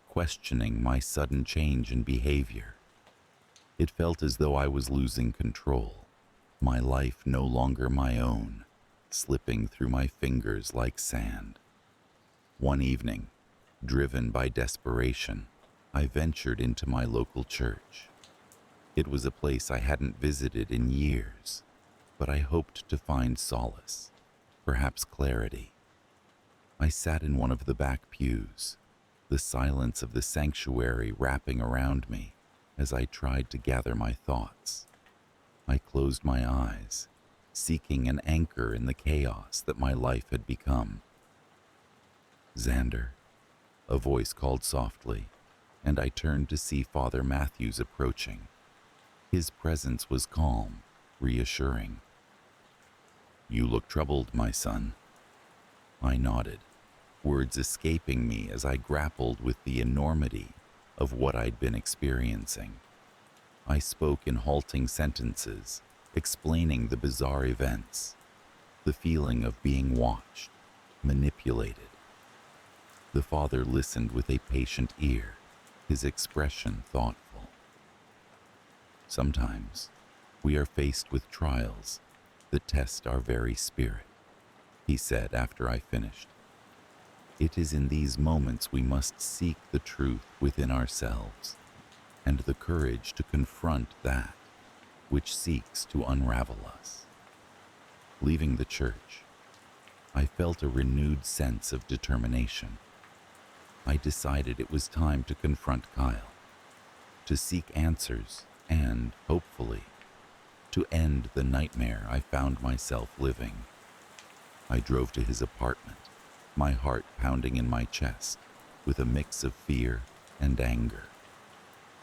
questioning my sudden change in behavior. It felt as though I was losing control, my life no longer my own, slipping through my fingers like sand. One evening, driven by desperation, I ventured into my local church. It was a place I hadn't visited in years, but I hoped to find solace, perhaps clarity. I sat in one of the back pews, the silence of the sanctuary wrapping around me as I tried to gather my thoughts. I closed my eyes, seeking an anchor in the chaos that my life had become. "Xander," a voice called softly, and I turned to see Father Matthews approaching. His presence was calm, reassuring. "You look troubled, my son." I nodded, words escaping me as I grappled with the enormity of what I'd been experiencing. I spoke in halting sentences, explaining the bizarre events, the feeling of being watched, manipulated. The father listened with a patient ear, his expression thoughtful. "Sometimes we are faced with trials that test our very spirit," he said after I finished. "It is in these moments we must seek the truth within ourselves and the courage to confront that which seeks to unravel us." Leaving the church, I felt a renewed sense of determination. I decided it was time to confront Kyle, to seek answers and, hopefully, to end the nightmare I found myself living. I drove to his apartment, my heart pounding in my chest with a mix of fear and anger.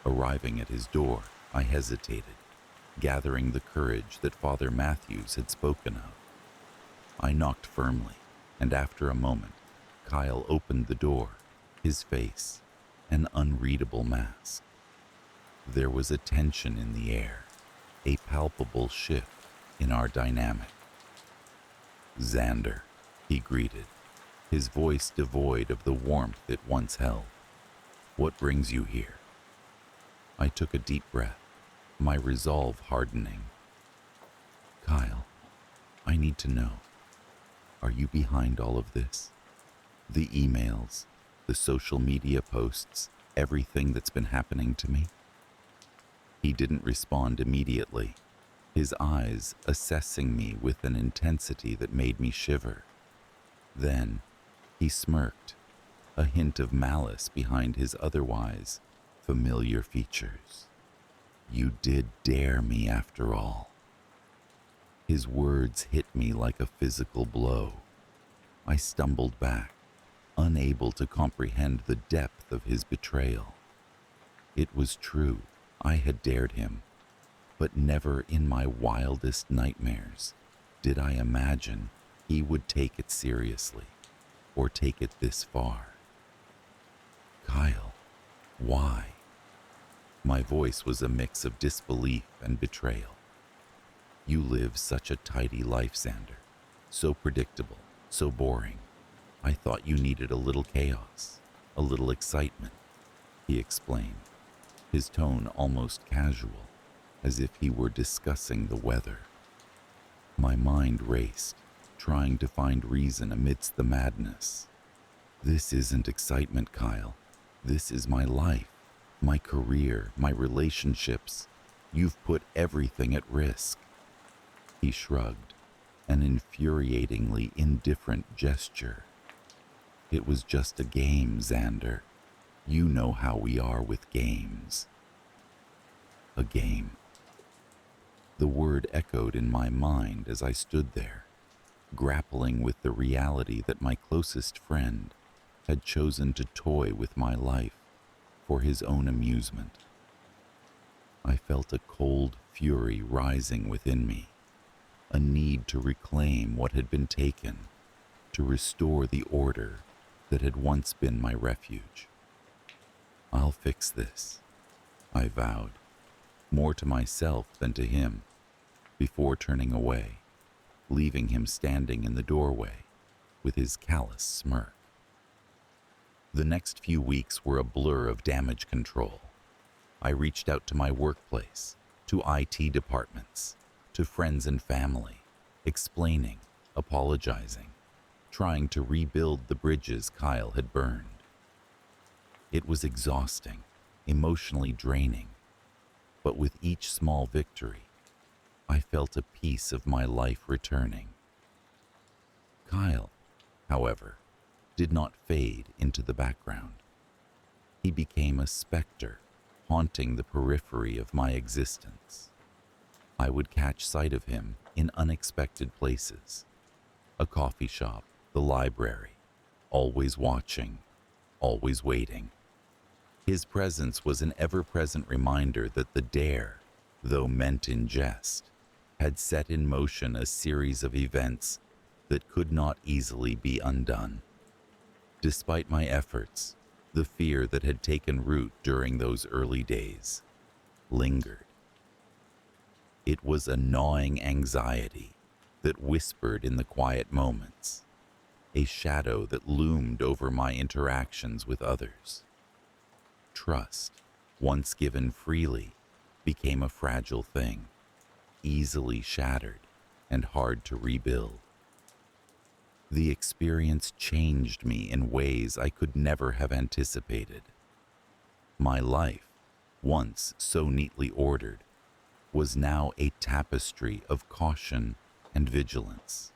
Arriving at his door, I hesitated, gathering the courage that Father Matthews had spoken of. I knocked firmly, and after a moment, Kyle opened the door, his face an unreadable mask. There was a tension in the air, a palpable shift in our dynamic. "Xander," he greeted, his voice devoid of the warmth it once held. "What brings you here?" I took a deep breath, my resolve hardening. "Kyle, I need to know. Are you behind all of this? The emails, the social media posts, everything that's been happening to me?" He didn't respond immediately, his eyes assessing me with an intensity that made me shiver. Then he smirked, a hint of malice behind his otherwise familiar features. "You did dare me after all." His words hit me like a physical blow. I stumbled back, unable to comprehend the depth of his betrayal. It was true, I had dared him, but never in my wildest nightmares did I imagine he would take it seriously, or take it this far. "Kyle, why?" My voice was a mix of disbelief and betrayal. "You live such a tidy life, Xander. So predictable, so boring. I thought you needed a little chaos, a little excitement," he explained, his tone almost casual, as if he were discussing the weather. My mind raced, trying to find reason amidst the madness. "This isn't excitement, Kyle. This is my life, my career, my relationships. You've put everything at risk." He shrugged, an infuriatingly indifferent gesture. "It was just a game, Xander. You know how we are with games." A game. The word echoed in my mind as I stood there, grappling with the reality that my closest friend had chosen to toy with my life for his own amusement. I felt a cold fury rising within me, a need to reclaim what had been taken, to restore the order that had once been my refuge. "I'll fix this," I vowed, more to myself than to him, before turning away, leaving him standing in the doorway with his callous smirk. The next few weeks were a blur of damage control. I reached out to my workplace, to IT departments, to friends and family, explaining, apologizing, trying to rebuild the bridges Kyle had burned. It was exhausting, emotionally draining, but with each small victory, I felt a piece of my life returning. Kyle, however, did not fade into the background. He became a specter haunting the periphery of my existence. I would catch sight of him in unexpected places: a coffee shop, the library, always watching, always waiting. His presence was an ever-present reminder that the dare, though meant in jest, had set in motion a series of events that could not easily be undone. Despite my efforts, the fear that had taken root during those early days lingered. It was a gnawing anxiety that whispered in the quiet moments, a shadow that loomed over my interactions with others. Trust, once given freely, became a fragile thing, easily shattered and hard to rebuild. The experience changed me in ways I could never have anticipated. My life, once so neatly ordered, was now a tapestry of caution and vigilance.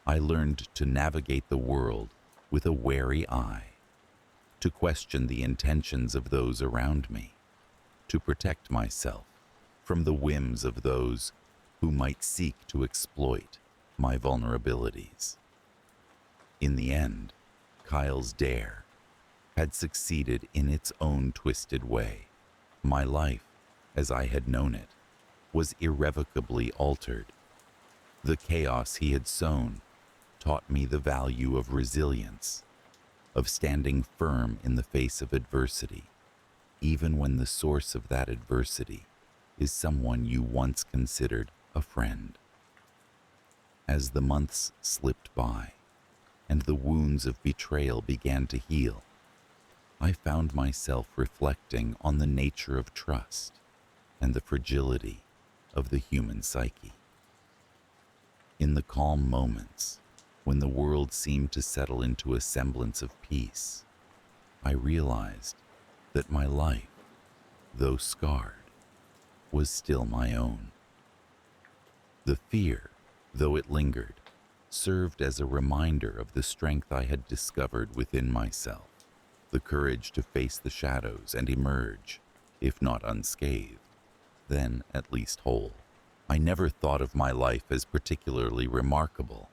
I learned to navigate the world with a wary eye, to question the intentions of those around me, to protect myself from the whims of those who might seek to exploit my vulnerabilities. In the end, Kyle's dare had succeeded in its own twisted way, My life, as I had known it, was irrevocably altered. The chaos he had sown taught me the value of resilience, of standing firm in the face of adversity, even when the source of that adversity is someone you once considered a friend. As the months slipped by and the wounds of betrayal began to heal, I found myself reflecting on the nature of trust and the fragility of the human psyche. In the calm moments, when the world seemed to settle into a semblance of peace, I realized that my life, though scarred, was still my own. The fear, though it lingered, served as a reminder of the strength I had discovered within myself, the courage to face the shadows and emerge, if not unscathed, then at least whole. I never thought of my life as particularly remarkable.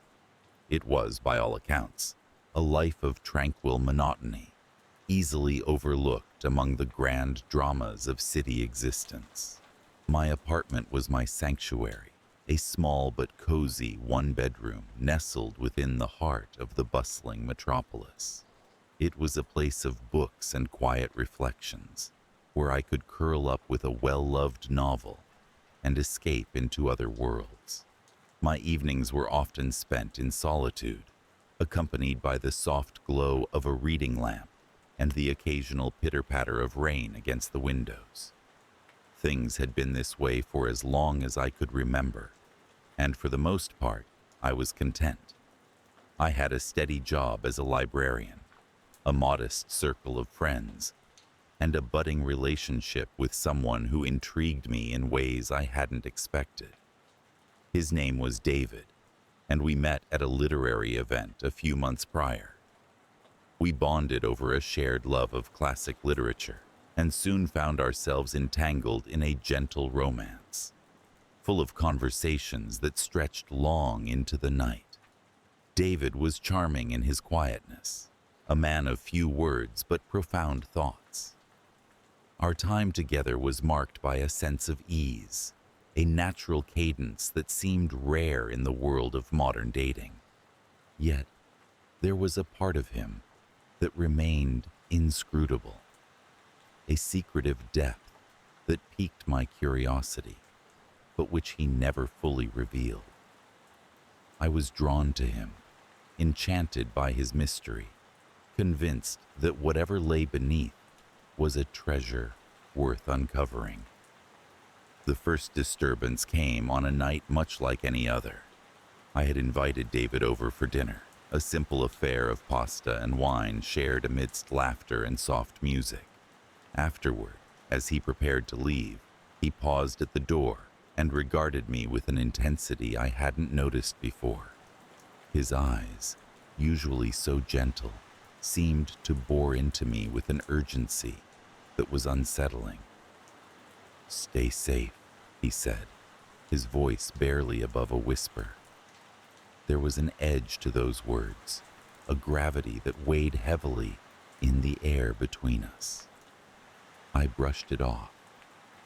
It was, by all accounts, a life of tranquil monotony, easily overlooked among the grand dramas of city existence. My apartment was my sanctuary, a small but cozy one-bedroom nestled within the heart of the bustling metropolis. It was a place of books and quiet reflections, where I could curl up with a well-loved novel and escape into other worlds. My evenings were often spent in solitude, accompanied by the soft glow of a reading lamp and the occasional pitter-patter of rain against the windows. Things had been this way for as long as I could remember, and for the most part, I was content. I had a steady job as a librarian, a modest circle of friends, and a budding relationship with someone who intrigued me in ways I hadn't expected. His name was David, and we met at a literary event a few months prior. We bonded over a shared love of classic literature and soon found ourselves entangled in a gentle romance, full of conversations that stretched long into the night. David was charming in his quietness, a man of few words but profound thoughts. Our time together was marked by a sense of ease, a natural cadence that seemed rare in the world of modern dating. Yet, there was a part of him that remained inscrutable, a secretive depth that piqued my curiosity, but which he never fully revealed. I was drawn to him, enchanted by his mystery, convinced that whatever lay beneath was a treasure worth uncovering. The first disturbance came on a night much like any other. I had invited David over for dinner, a simple affair of pasta and wine shared amidst laughter and soft music. Afterward, as he prepared to leave, he paused at the door and regarded me with an intensity I hadn't noticed before. His eyes, usually so gentle, seemed to bore into me with an urgency that was unsettling. "Stay safe," he said, his voice barely above a whisper. There was an edge to those words, a gravity that weighed heavily in the air between us. I brushed it off,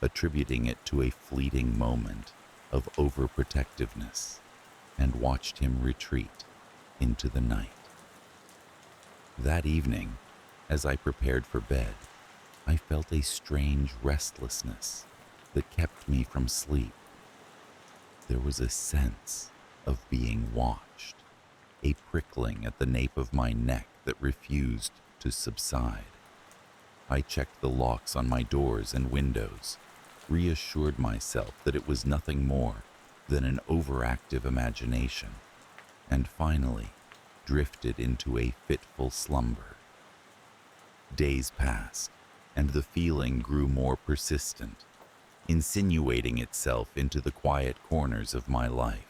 attributing it to a fleeting moment of overprotectiveness, and watched him retreat into the night. That evening, as I prepared for bed, I felt a strange restlessness that kept me from sleep. There was a sense of being watched, a prickling at the nape of my neck that refused to subside. I checked the locks on my doors and windows, reassured myself that it was nothing more than an overactive imagination, and finally drifted into a fitful slumber. Days passed, and the feeling grew more persistent, insinuating itself into the quiet corners of my life.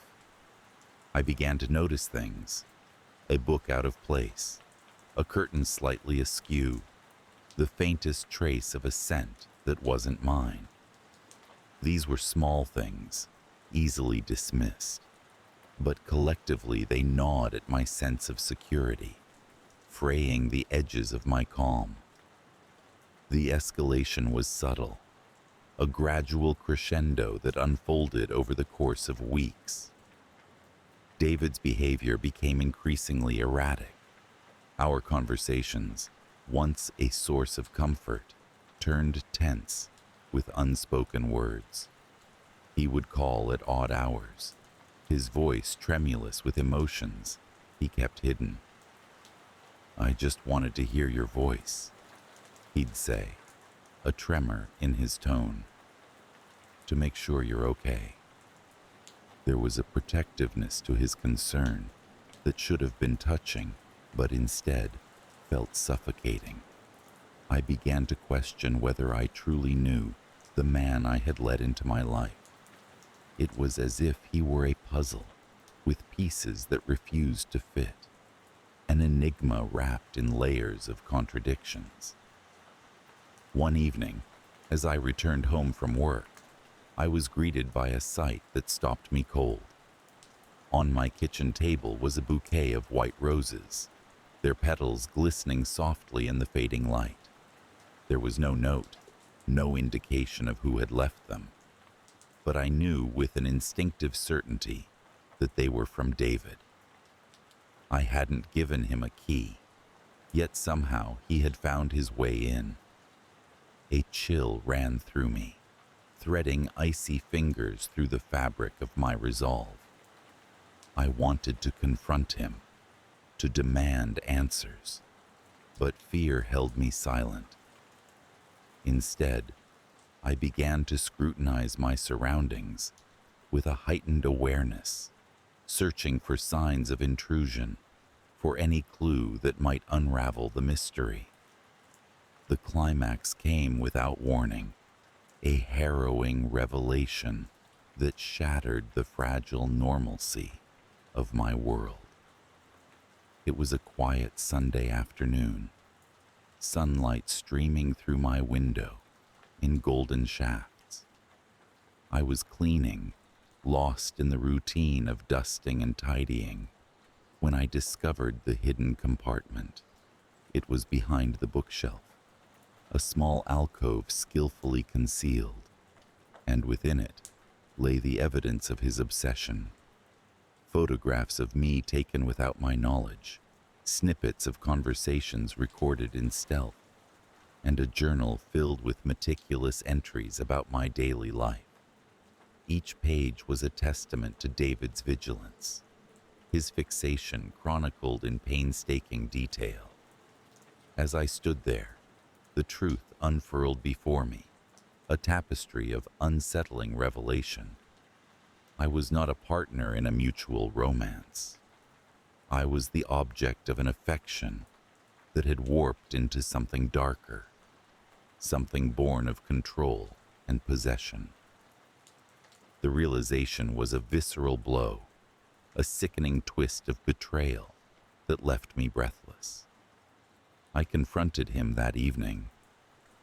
I began to notice things: a book out of place, a curtain slightly askew, the faintest trace of a scent that wasn't mine. These were small things, easily dismissed, but collectively they gnawed at my sense of security, fraying the edges of my calm. The escalation was subtle, a gradual crescendo that unfolded over the course of weeks. David's behavior became increasingly erratic. Our conversations, once a source of comfort, turned tense with unspoken words. He would call at odd hours, his voice tremulous with emotions he kept hidden. "I just wanted to hear your voice," he'd say, a tremor in his tone, "to make sure you're okay." There was a protectiveness to his concern that should have been touching, but instead felt suffocating. I began to question whether I truly knew the man I had let into my life. It was as if he were a puzzle with pieces that refused to fit, an enigma wrapped in layers of contradictions. One evening, as I returned home from work, I was greeted by a sight that stopped me cold. On my kitchen table was a bouquet of white roses, their petals glistening softly in the fading light. There was no note, no indication of who had left them, but I knew with an instinctive certainty that they were from David. I hadn't given him a key, yet somehow he had found his way in. A chill ran through me, threading icy fingers through the fabric of my resolve. I wanted to confront him, to demand answers, but fear held me silent. Instead, I began to scrutinize my surroundings with a heightened awareness, searching for signs of intrusion, for any clue that might unravel the mystery. The climax came without warning, a harrowing revelation that shattered the fragile normalcy of my world. It was a quiet Sunday afternoon, sunlight streaming through my window in golden shafts. I was cleaning, lost in the routine of dusting and tidying, when I discovered the hidden compartment. It was behind the bookshelf, a small alcove skillfully concealed, and within it lay the evidence of his obsession. Photographs of me taken without my knowledge, snippets of conversations recorded in stealth, and a journal filled with meticulous entries about my daily life. Each page was a testament to David's vigilance, his fixation chronicled in painstaking detail. As I stood there, the truth unfurled before me, a tapestry of unsettling revelation. I was not a partner in a mutual romance. I was the object of an affection that had warped into something darker, something born of control and possession. The realization was a visceral blow, a sickening twist of betrayal that left me breathless. I confronted him that evening,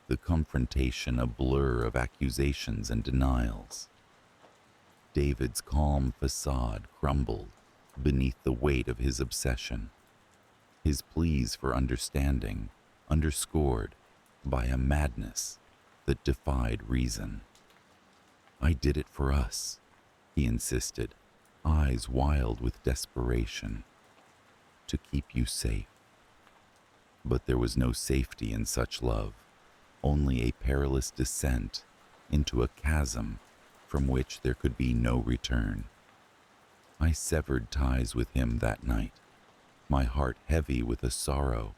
the confrontation a blur of accusations and denials. David's calm facade crumbled beneath the weight of his obsession, his pleas for understanding underscored by a madness that defied reason. "I did it for us," he insisted, eyes wild with desperation, "to keep you safe." But there was no safety in such love, only a perilous descent into a chasm from which there could be no return. I severed ties with him that night, my heart heavy with a sorrow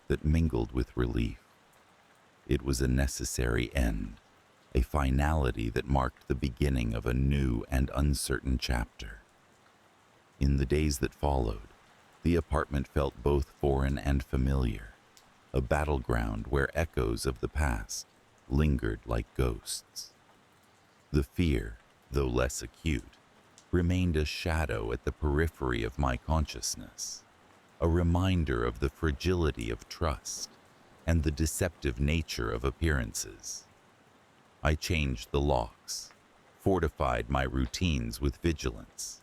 that mingled with relief. It was a necessary end, a finality that marked the beginning of a new and uncertain chapter. In the days that followed, the apartment felt both foreign and familiar, a battleground where echoes of the past lingered like ghosts. The fear, though less acute, remained a shadow at the periphery of my consciousness, a reminder of the fragility of trust and the deceptive nature of appearances. I changed the locks, fortified my routines with vigilance,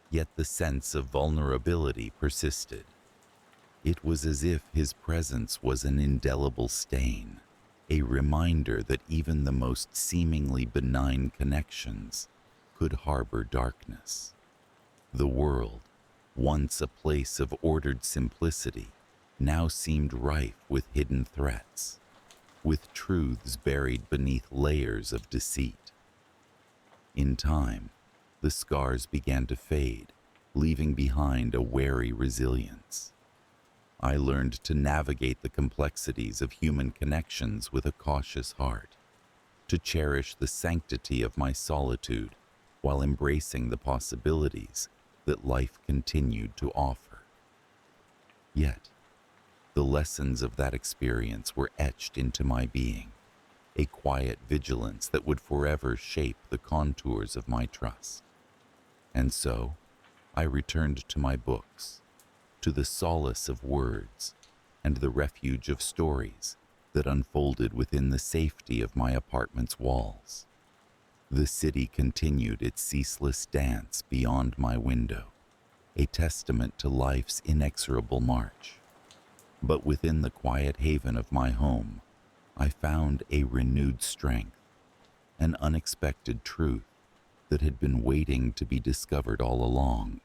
yet the sense of vulnerability persisted. It was as if his presence was an indelible stain, a reminder that even the most seemingly benign connections could harbor darkness. The world, once a place of ordered simplicity, now seemed rife with hidden threats, with truths buried beneath layers of deceit. In time, the scars began to fade, leaving behind a wary resilience. I learned to navigate the complexities of human connections with a cautious heart, to cherish the sanctity of my solitude while embracing the possibilities that life continued to offer. Yet, the lessons of that experience were etched into my being, a quiet vigilance that would forever shape the contours of my trust. And so, I returned to my books, to the solace of words and the refuge of stories that unfolded within the safety of my apartment's walls. The city continued its ceaseless dance beyond my window, a testament to life's inexorable march. But within the quiet haven of my home, I found a renewed strength, an unexpected truth that had been waiting to be discovered all along.